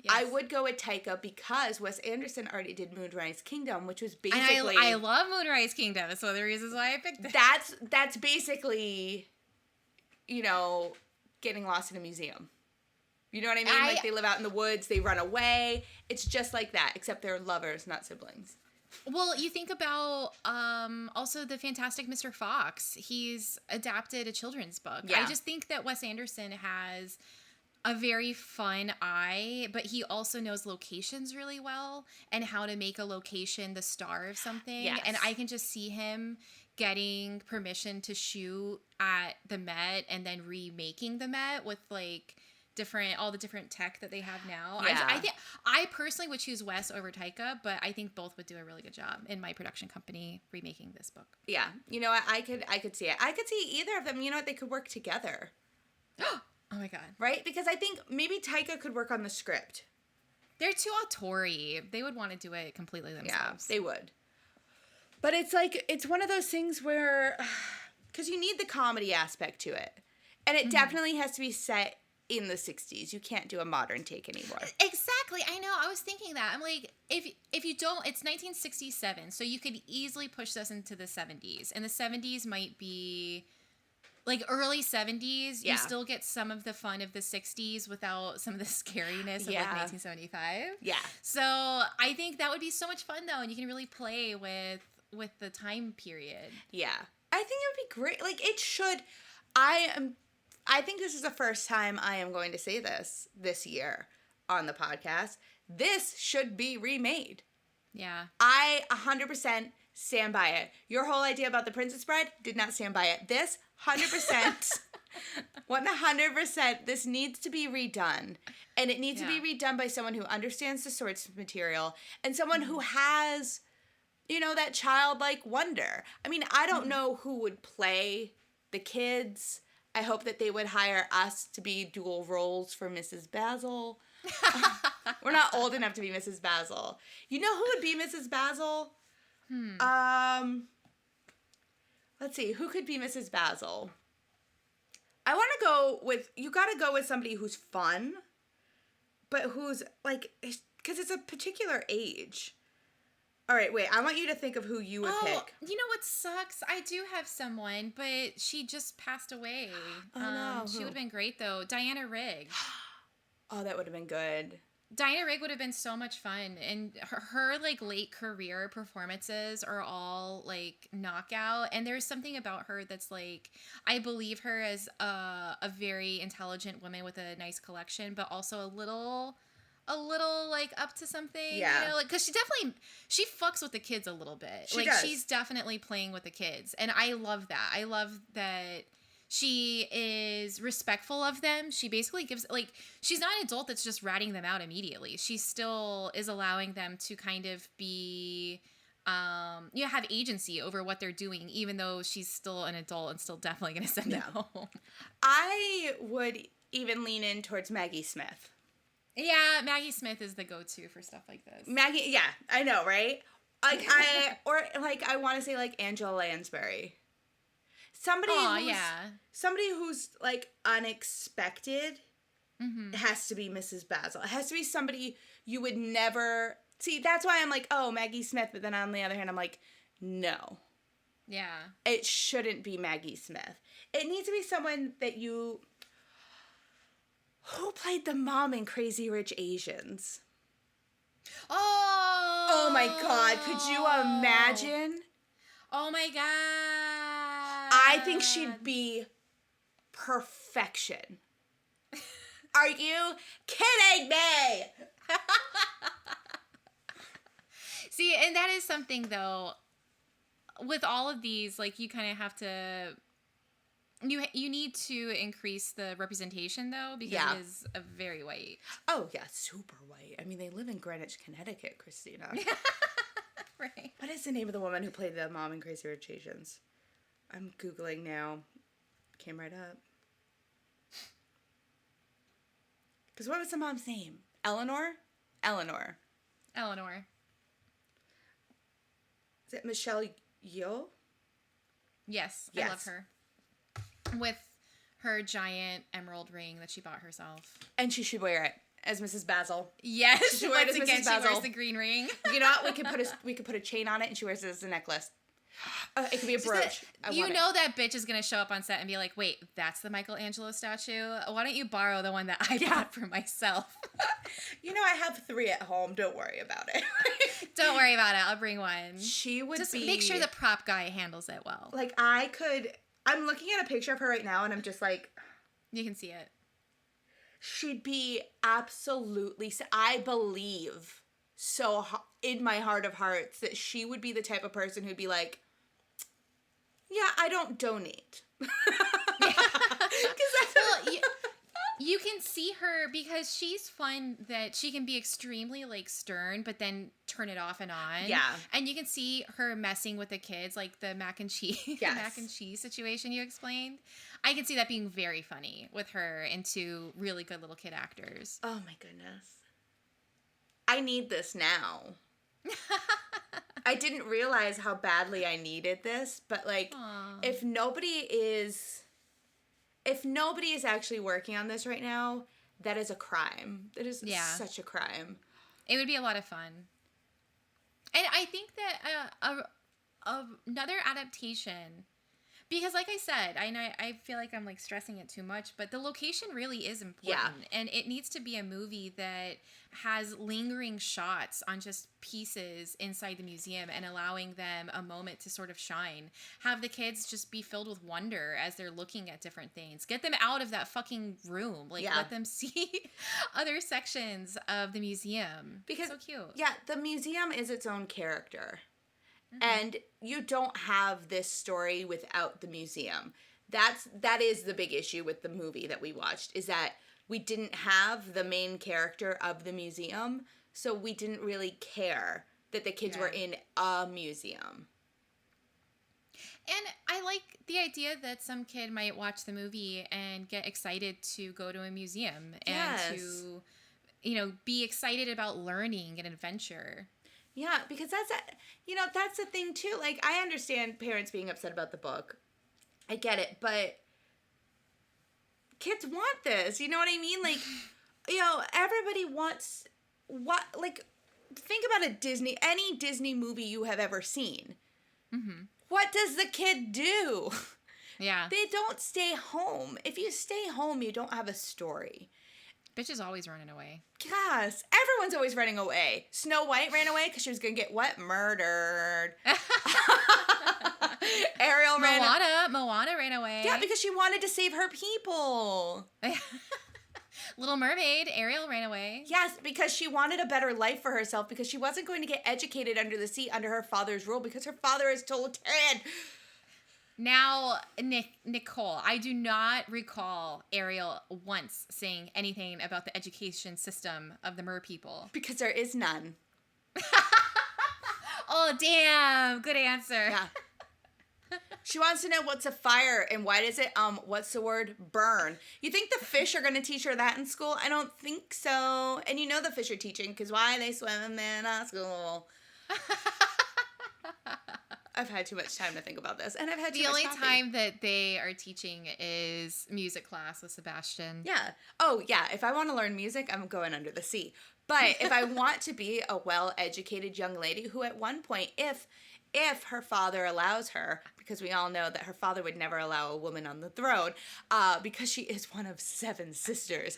yes, I would go with Taika because Wes Anderson already did Moonrise Kingdom, which was basically... And I love Moonrise Kingdom. It's one of the reasons why I picked it. That's basically, getting lost in a museum. You know what I mean? Like, they live out in the woods, they run away. It's just like that, except they're lovers, not siblings. Well, you think about also the Fantastic Mr. Fox. He's adapted a children's book. Yeah. I just think that Wes Anderson has a very fun eye, but he also knows locations really well and how to make a location the star of something. Yes. And I can just see him getting permission to shoot at the Met and then remaking the Met with like all the different tech that they have now. Yeah. I think I personally would choose Wes over Taika, but I think both would do a really good job in my production company remaking this book. Yeah. I could see it. I could see either of them, they could work together. Oh my God. Right? Because I think maybe Taika could work on the script. They're too auteur-y. They would want to do it completely themselves. Yeah, they would. But it's one of those things where, because you need the comedy aspect to it. And it definitely has to be set in the 60s. You can't do a modern take anymore. Exactly. I know. I was thinking that. I'm like, if you don't, it's 1967, so you could easily push this into the 70s. And the 70s might be like early 70s. Yeah. You still get some of the fun of the 60s without some of the scariness of like 1975. Yeah. So I think that would be so much fun though, and you can really play with the time period. Yeah. I think it would be great. Like, it should. I think this is the first time I am going to say this year on the podcast. This should be remade. Yeah. I 100% stand by it. Your whole idea about the Princess Bride, did not stand by it. This, 100%, 100%, this needs to be redone. And it needs to be redone by someone who understands the source material and someone who has, you know, that childlike wonder. I mean, I don't know who would play the kids. I hope that they would hire us to be dual roles for Mrs. Basil. We're not old enough to be Mrs. Basil. You know who would be Mrs. Basil? Let's see. Who could be Mrs. Basil? I want to go with, you got to go with somebody who's fun, but who's like, because it's a particular age. All right, wait. I want you to think of who you would pick. You know what sucks? I do have someone, but she just passed away. Oh, no. She Who? would have been great, though. Diana Rigg. Oh, that would have been good. Diana Rigg would have been so much fun. And her like, late career performances are all, like, knockout. And there's something about her that's, like, I believe her as a very intelligent woman with a nice collection, but also a little like up to something, you know, like, because she fucks with the kids a little bit. She does. She's definitely playing with the kids, and I love that. I love that she is respectful of them. She basically gives, like, she's not an adult that's just ratting them out immediately. She still is allowing them to kind of be, you know, have agency over what they're doing, even though she's still an adult and still definitely going to send them home. I would even lean in towards Maggie Smith. Yeah, Maggie Smith is the go-to for stuff like this. Maggie, yeah, I know, right? Like, I want to say, like, Angela Lansbury. Somebody who's, like, unexpected has to be Mrs. Basil. It has to be somebody you would never... See, that's why I'm like, oh, Maggie Smith, but then on the other hand, I'm like, no. Yeah. It shouldn't be Maggie Smith. It needs to be someone that you... Who played the mom in Crazy Rich Asians? Oh my God. Could you imagine? Oh my God. I think she'd be perfection. Are you kidding me? See, and that is something, though, with all of these, like, you kind of have to... You need to increase the representation, though, because it is a very white. Oh, yeah, super white. I mean, they live in Greenwich, Connecticut, Christina. Right. What is the name of the woman who played the mom in Crazy Rich Asians? I'm Googling now. Came right up. Because what was the mom's name? Eleanor? Eleanor. Is it Michelle Yeoh? Yes, I love her. With her giant emerald ring that she bought herself. And she should wear it as Mrs. Basil. Yes, she should wear it as Mrs. Basil. She wears the green ring. You know what? We could put a chain on it, and she wears it as a necklace. It could be a brooch. You know that bitch is gonna show up on set and be like, "Wait, that's the Michelangelo statue. Why don't you borrow the one that I bought for myself?" You know, I have 3 at home. Don't worry about it. Don't worry about it. I'll bring one. She would just make sure the prop guy handles it well. Like, I'm looking at a picture of her right now, and I'm just like... You can see it. She'd be absolutely... I believe so in my heart of hearts that she would be the type of person who'd be like, yeah, I don't donate. You can see her because she's fun that she can be extremely, like, stern, but then turn it off and on. Yeah. And you can see her messing with the kids, like the mac and cheese, yes. Mac and cheese situation you explained. I can see that being very funny with her and 2 really good little kid actors. Oh my goodness. I need this now. I didn't realize how badly I needed this, but, like, if nobody is if nobody is actually working on this right now, that is a crime. That is such a crime. It would be a lot of fun. And I think that another adaptation, because like I said, I feel like I'm like stressing it too much, but the location really is important. Yeah. And it needs to be a movie that has lingering shots on just pieces inside the museum and allowing them a moment to sort of shine. Have the kids just be filled with wonder as they're looking at different things. Get them out of that fucking room. Like, let them see other sections of the museum. Because it's so cute. Yeah, the museum is its own character. Mm-hmm. And you don't have this story without the museum. That is the big issue with the movie that we watched, is that we didn't have the main character of the museum, so we didn't really care that the kids were in a museum. And I like the idea that some kid might watch the movie and get excited to go to a museum and to, be excited about learning and adventure. Yeah, because that's the thing too. Like, I understand parents being upset about the book. I get it, but kids want this. You know what I mean? Like, everybody wants think about any Disney movie you have ever seen. Mm-hmm. What does the kid do? Yeah. They don't stay home. If you stay home, you don't have a story. Bitch is always running away. Yes. Everyone's always running away. Snow White ran away because she was going to get what? Murdered. Ariel ran away. Moana ran away. Yeah, because she wanted to save her people. Little Mermaid, Ariel ran away. Yes, because she wanted a better life for herself, because she wasn't going to get educated under the sea under her father's rule, because her father is totalitarian. Now, Nicole, I do not recall Ariel once saying anything about the education system of the Mer people. Because there is none. Oh, damn. Good answer. Yeah. She wants to know what's a fire and why does it, what's the word? Burn. You think the fish are going to teach her that in school? I don't think so. And you know the fish are teaching, because why they swim in a school. I've had too much time to think about this, and I've had too much coffee. The only time that they are teaching is music class with Sebastian. Yeah. Oh, yeah. If I want to learn music, I'm going under the sea. But if I want to be a well-educated young lady who at one point, if her father allows her, because we all know that her father would never allow a woman on the throne, because she is one of 7 sisters,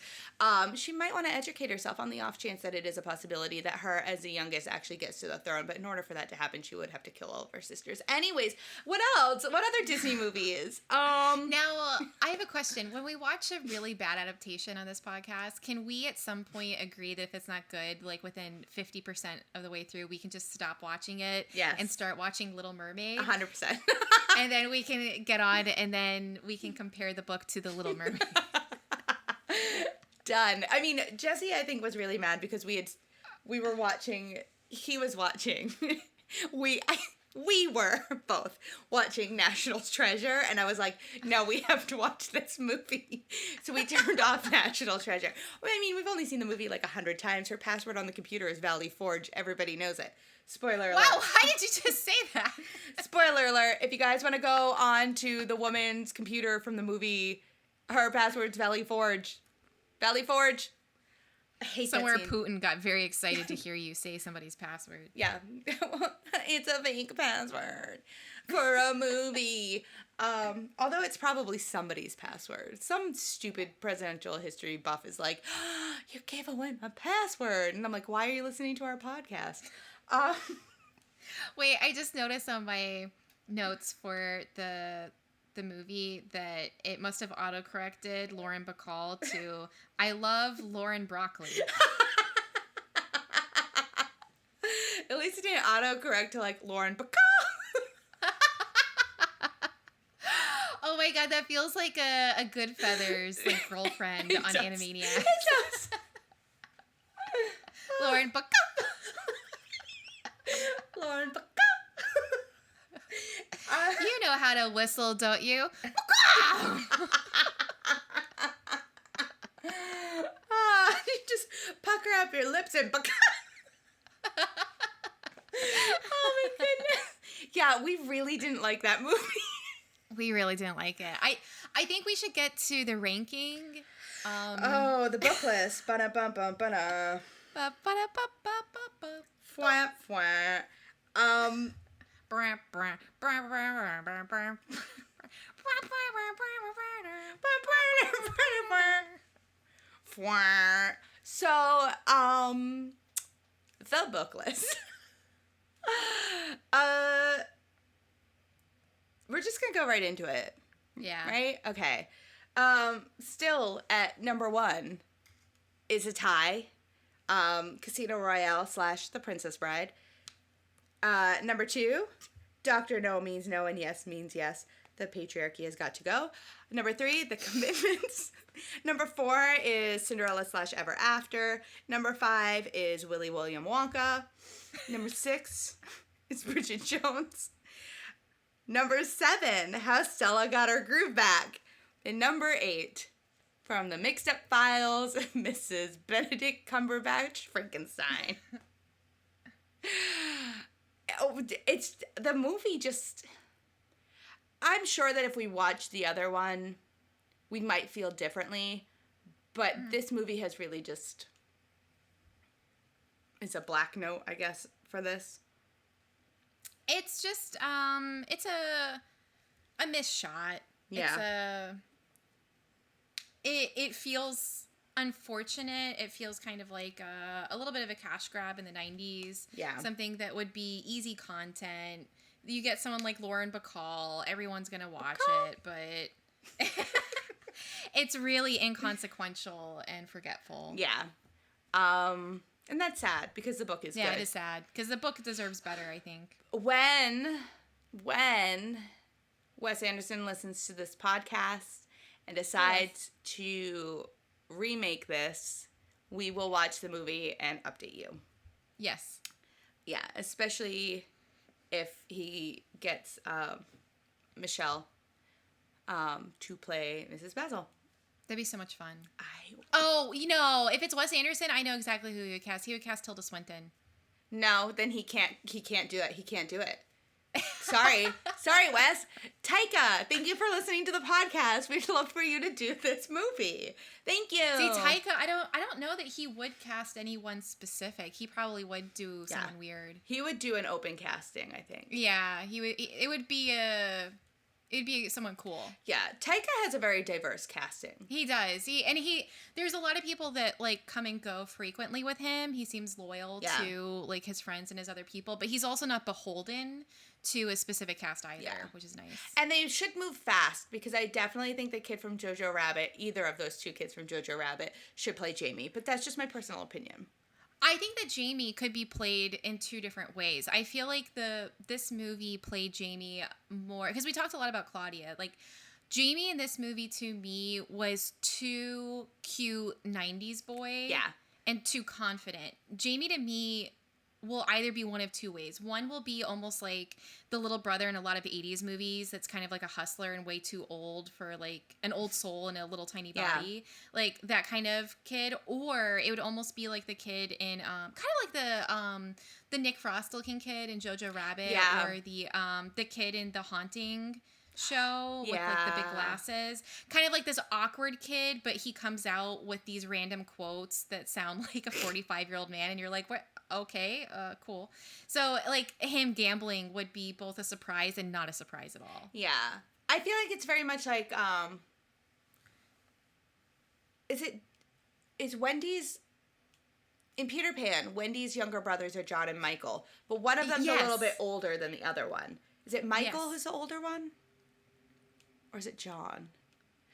she might want to educate herself on the off chance that it is a possibility that her, as the youngest, actually gets to the throne. But in order for that to happen, she would have to kill all of her sisters. Anyways, what else? What other Disney movies? Now, I have a question. When we watch a really bad adaptation on this podcast, can we at some point agree that if it's not good, like within 50% of the way through, we can just stop watching it and start watching Little Mermaid? 100%. And then we can get on, and then we can compare the book to The Little Mermaid. Done. I mean, Jesse, I think, was really mad because he was watching. We were both watching National Treasure, and I was like, no, we have to watch this movie. So we turned off National Treasure. Well, I mean, we've only seen the movie like 100 times. Her password on the computer is Valley Forge. Everybody knows it. Spoiler alert. Wow, why did you just say that? Spoiler alert. If you guys want to go on to the woman's computer from the movie, her password's Valley Forge. Valley Forge. I hate Somewhere that scene. Putin got very excited to hear you say somebody's password. Yeah. It's a fake password for a movie. Although it's probably somebody's password. Some stupid presidential history buff is like, oh, you gave away my password. And I'm like, why are you listening to our podcast? Wait, I just noticed on my notes for the movie that it must have autocorrected Lauren Bacall to I love Lauren Broccoli. At least it didn't autocorrect to like Lauren Bacall. Oh my god, that feels like a Goodfeathers like girlfriend on Animaniacs. It does. Lauren Bacall. Lauren Bacall. You know how to whistle, don't you? You just pucker up your lips and oh my goodness. Yeah, we really didn't like that movie. We really didn't like it. I think we should get to the ranking. The book list. Ba-da-bum-bum-ba-da. Ba-ba-da-ba-ba-ba-ba. Fwah, fwah. Fwah. So, the book list. We're just gonna go right into it. Yeah. Right? Okay. Still at number 1 is a tie. Casino Royale / The Princess Bride. Number 2, Dr. No means no and yes means yes. The patriarchy has got to go. Number 3, The Commitments. Number 4 is Cinderella / Ever After. Number 5 is Willy William Wonka. Number 6 is Bridget Jones. Number 7, How Stella Got Her Groove Back. And number 8, From the Mixed Up Files of Mrs. Benedict Cumberbatch Frankenstein. It's the movie just... I'm sure that if we watched the other one, we might feel differently. But this movie has really just... It's a black note, I guess, for this. It's just, it's a missed shot. Yeah. It feels unfortunate. It feels kind of like a little bit of a cash grab in the 90s. Yeah. Something that would be easy content. You get someone like Lauren Bacall, everyone's going to watch it, but it's really inconsequential and forgetful. Yeah. And that's sad because the book is good. Yeah, it is sad because the book deserves better, I think. When Wes Anderson listens to this podcast and decides to remake this, we will watch the movie and update you. Yes. Yeah, especially if he gets Michelle to play Mrs. Basil. That'd be so much fun. If it's Wes Anderson, I know exactly who he would cast. He would cast Tilda Swinton. No, then he can't do it. He can't do it. Sorry, Wes. Taika, thank you for listening to the podcast. We'd love for you to do this movie. Thank you. See, Taika, I don't know that he would cast anyone specific. He probably would do someone weird. He would do an open casting, I think. Yeah, he would. It'd be someone cool. Yeah, Taika has a very diverse casting. He does. There's a lot of people that like come and go frequently with him. He seems loyal to like his friends and his other people, but he's also not beholden to a specific cast either, which is nice. And they should move fast because I definitely think the kid from Jojo Rabbit, either of those two kids from Jojo Rabbit, should play Jamie. But that's just my personal opinion. I think that Jamie could be played in two different ways. I feel like this movie played Jamie more because we talked a lot about Claudia. Like Jamie in this movie to me was too cute 90s boy. Yeah. And too confident. Jamie to me will either be one of two ways. One will be almost like the little brother in a lot of 80s movies that's kind of like a hustler and way too old for like an old soul in a little tiny body. Like that kind of kid. Or it would almost be like the kid in kind of like the Nick Frost looking kid in Jojo Rabbit or the kid in The Haunting show with like the big glasses, kind of like this awkward kid, but he comes out with these random quotes that sound like a 45-year-old man and you're like, what? Okay, cool. So like him gambling would be both a surprise and not a surprise at all. Yeah, I feel like it's very much like is Wendy's in Peter Pan, Wendy's younger brothers are John and Michael, but one of them's a little bit older than the other one. Is it Michael who's the older one? Or is it John?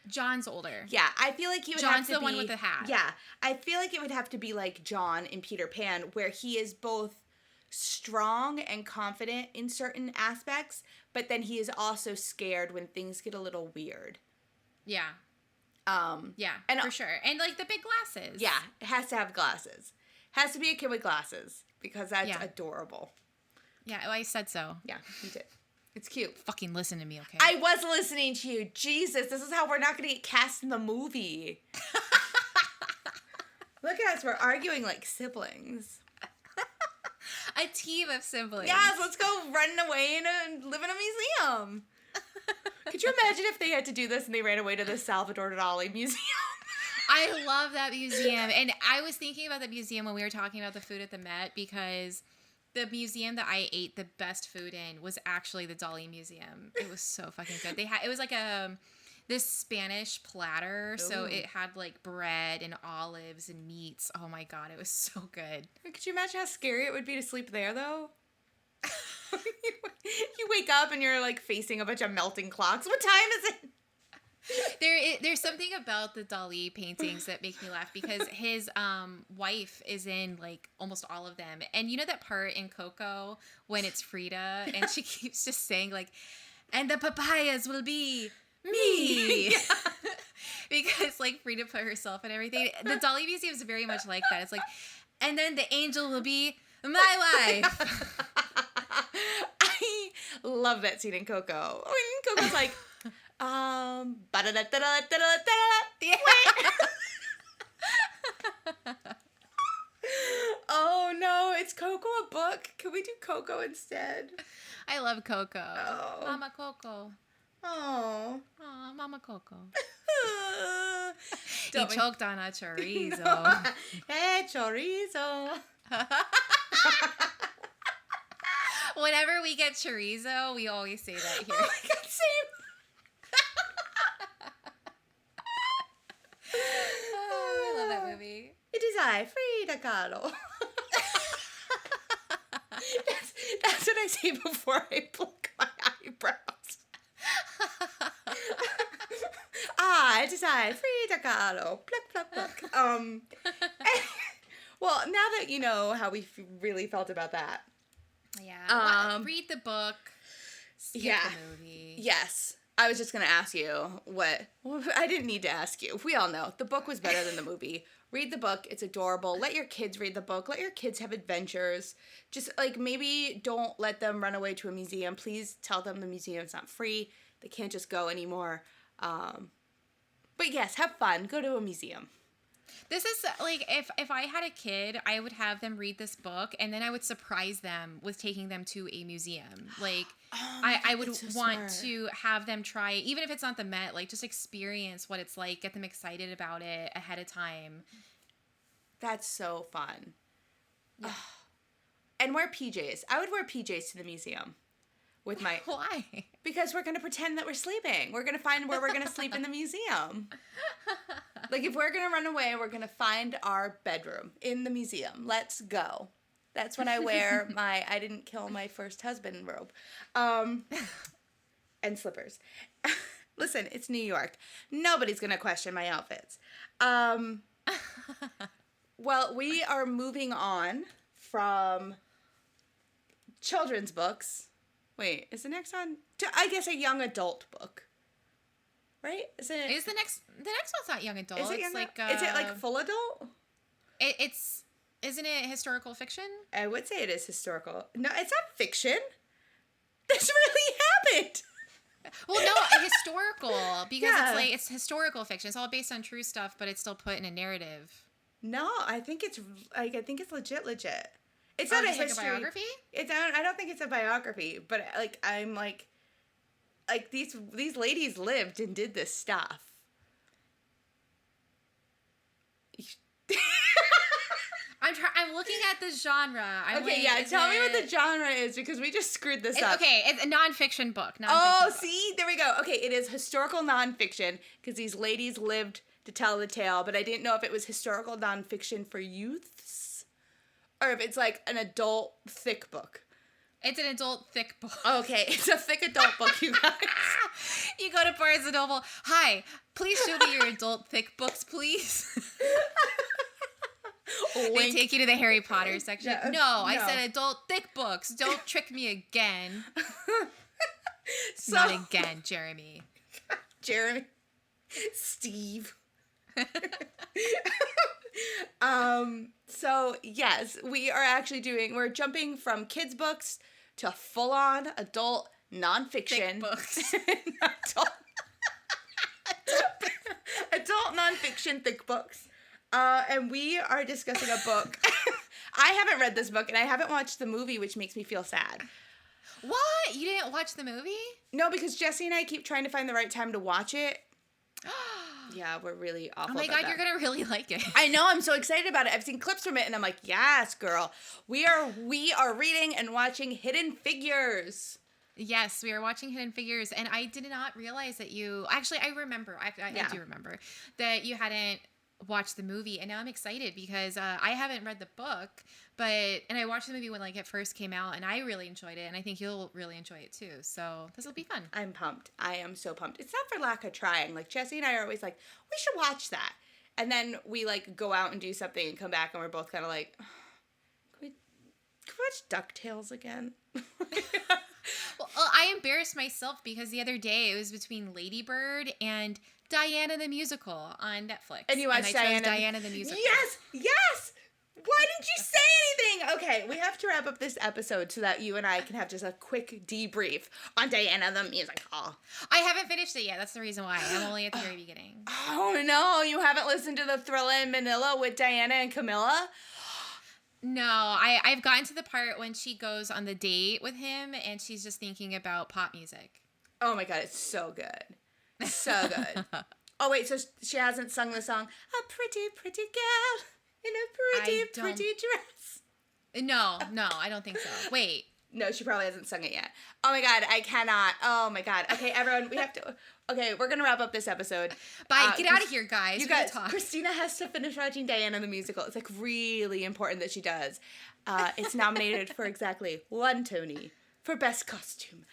John's older. Yeah, I feel like he would John's have to the be... one with the hat. Yeah, I feel like it would have to be like John in Peter Pan, where he is both strong and confident in certain aspects, but then he is also scared when things get a little weird. Yeah. Yeah, and, for sure. And like the big glasses. Yeah, it has to have glasses. Has to be a kid with glasses, because that's adorable. Yeah, I said so. Yeah, you did. It's cute. Fucking listen to me, okay? I was listening to you. Jesus, this is how we're not going to get cast in the movie. Look at us. We're arguing like siblings. A team of siblings. Yes, let's go run away and live in a museum. Could you imagine if they had to do this and they ran away to the Salvador Dali Museum? I love that museum. And I was thinking about the museum when we were talking about the food at the Met, because the museum that I ate the best food in was actually the Dali Museum. It was so fucking good. It was like this Spanish platter. Ooh. So it had like bread and olives and meats. Oh my God, it was so good. Could you imagine how scary it would be to sleep there though? You wake up and you're like facing a bunch of melting clocks. What time is it? There's something about the Dali paintings that make me laugh, because his wife is in like almost all of them. And you know that part in Coco when it's Frida and she keeps just saying like, and the papayas will be me. Yeah. Because like Frida put herself and everything. The Dali Museum is very much like that. It's like, and then the angel will be my wife. I love that scene in Coco. When Coco's like, yeah. Oh no, is Coco a book? Can we do Coco instead? I love Coco. Oh. Mama Coco. Oh. Oh, Mama Coco. He choked on a chorizo. No. Hey, chorizo. Whenever we get chorizo, we always say that here. Oh my God, same. Oh, I love that movie. It is I, Frida Kahlo. That's what I say before I pluck my eyebrows. It is I, Frida Kahlo. Pluck, pluck, pluck. Well, now that you know how we really felt about that. Yeah. Read the book. Skip the movie. Yes. I was just going to ask you what... I didn't need to ask you. We all know. The book was better than the movie. Read the book. It's adorable. Let your kids read the book. Let your kids have adventures. Just, like, maybe don't let them run away to a museum. Please tell them the museum's not free. They can't just go anymore. But yes, have fun. Go to a museum. This is, like, if I had a kid, I would have them read this book, and then I would surprise them with taking them to a museum. Like, I would so want to have them try, even if it's not the Met, like, just experience what it's like, get them excited about it ahead of time. That's so fun. Yeah. And wear PJs. I would wear PJs to the museum. With my... Why? Because we're going to pretend that we're sleeping. We're going to find where we're going to sleep in the museum. Like, if we're going to run away, we're going to find our bedroom in the museum. Let's go. That's when I wear my I didn't kill my first husband robe. And slippers. Listen, it's New York. Nobody's going to question my outfits. Well, we are moving on from children's books. Wait, is the next one? I guess a young adult book, right? Is the next one's not young adult? Is it young? Is it like full adult? Isn't it historical fiction? I would say it is historical. No, it's not fiction. This really happened. Well, no, historical, because it's historical fiction. It's all based on true stuff, but it's still put in a narrative. No, I think it's legit. It's not a history. Like a biography? I don't think it's a biography, but I'm like these ladies lived and did this stuff. I'm looking at the genre. Tell me what the genre is, because we just screwed this up. Okay, it's a nonfiction book. See? There we go. Okay, it is historical nonfiction, because these ladies lived to tell the tale, but I didn't know if it was historical nonfiction for youths, or if it's like an adult thick book. It's an adult thick book. Okay, it's a thick adult book, you guys. You go to Barnes & Noble. Hi, please show me your adult thick books, please. They take you to the Harry Potter section. No, I said adult thick books. Don't trick me again. Not again, Jeremy. Steve. So yes, we're jumping from kids books to full-on adult nonfiction thick books. adult nonfiction thick books. And we are discussing a book. I haven't read this book, and I haven't watched the movie, which makes me feel sad. Why? What? You didn't watch the movie? No, because Jesse and I keep trying to find the right time to watch it. Yeah, we're really awful. Oh my God, you're gonna really like it. I know. I'm so excited about it. I've seen clips from it, and I'm like, yes, girl. We are reading and watching Hidden Figures. Yes, we are watching Hidden Figures, and I did not realize that you. Actually, I remember. I do remember that you hadn't watched the movie, and now I'm excited because I haven't read the book, and I watched the movie when it first came out, and I really enjoyed it, and I think you'll really enjoy it too. So this will be fun. I'm pumped. I am so pumped. It's not for lack of trying. Like Jesse and I are always like, we should watch that, and then we go out and do something and come back, and we're both kind of like, can we watch DuckTales again? Well, I embarrassed myself because the other day it was between Lady Bird and Diana the Musical on Netflix. And you watched Diana the Musical. Yes! Yes! Why didn't you say anything? Okay, we have to wrap up this episode so that you and I can have just a quick debrief on Diana the Musical. I haven't finished it yet. That's the reason why. I'm only at the very beginning. Oh no, you haven't listened to the Thrilla in Manila with Diana and Camilla? No, I've gotten to the part when she goes on the date with him and she's just thinking about pop music. Oh my God, it's so good. So good. Oh wait, so she hasn't sung the song, A Pretty, Pretty Girl in a Pretty Dress. No, I don't think so. Wait. No, she probably hasn't sung it yet. Oh my God, I cannot. Oh my God. Okay, everyone, we have to. Okay, we're gonna wrap up this episode. Bye. Get out of here, guys. You guys, Christina has to finish watching Diana the Musical. It's really important that she does. It's nominated for exactly 1 Tony for Best Costume.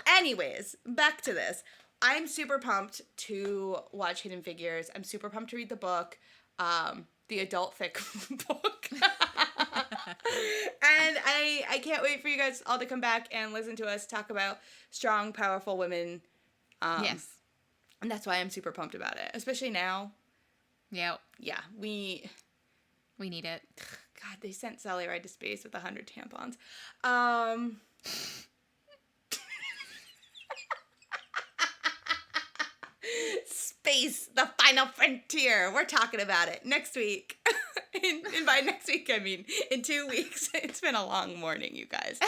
Anyways, back to this. I'm super pumped to watch Hidden Figures. I'm super pumped to read the book, the adult fic book. And I can't wait for you guys all to come back and listen to us talk about strong, powerful women. Yes. And that's why I'm super pumped about it, especially now. Yep. Yeah, we need it. God, they sent Sally Ride to space with 100 tampons. Space, the final frontier. We're talking about it next week. And by next week, I mean in 2 weeks. It's been a long morning, you guys.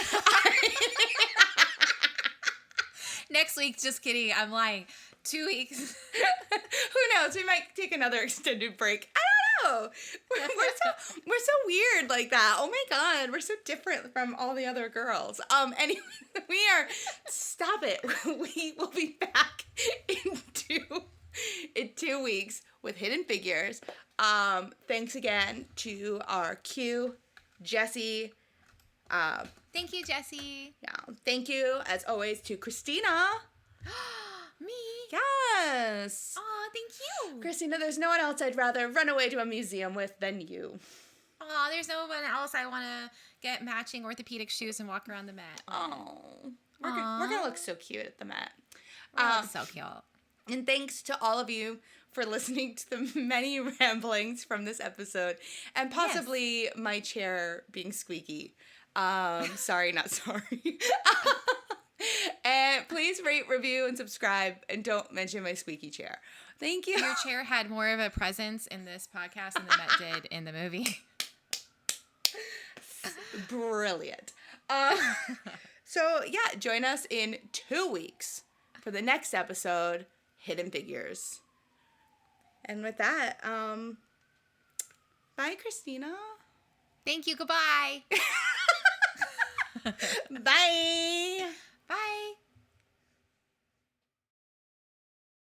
Next week, just kidding. I'm lying. 2 weeks. Who knows? We might take another extended break. I don't know. We're so weird like that. Oh my God, we're so different from all the other girls. Anyway, stop it. We will be back in 2 weeks with Hidden Figures. Thanks again to our Q, Jesse. Thank you, Jesse. Yeah. Thank you, as always, to Christina. Me? Yes. Aw, thank you. Christina, there's no one else I'd rather run away to a museum with than you. Aw, there's no one else I want to get matching orthopedic shoes and walk around the mat. Oh. We're going to look so cute at the mat. So cute. And thanks to all of you for listening to the many ramblings from this episode and possibly my chair being squeaky. Sorry, not sorry. And please rate, review, and subscribe, and don't mention my squeaky chair. Thank you. Your chair had more of a presence in this podcast than the Met did in the movie. Brilliant. So, yeah, join us in 2 weeks for the next episode, Hidden Figures. And with that, bye, Christina. Thank you. Goodbye. Bye. Bye.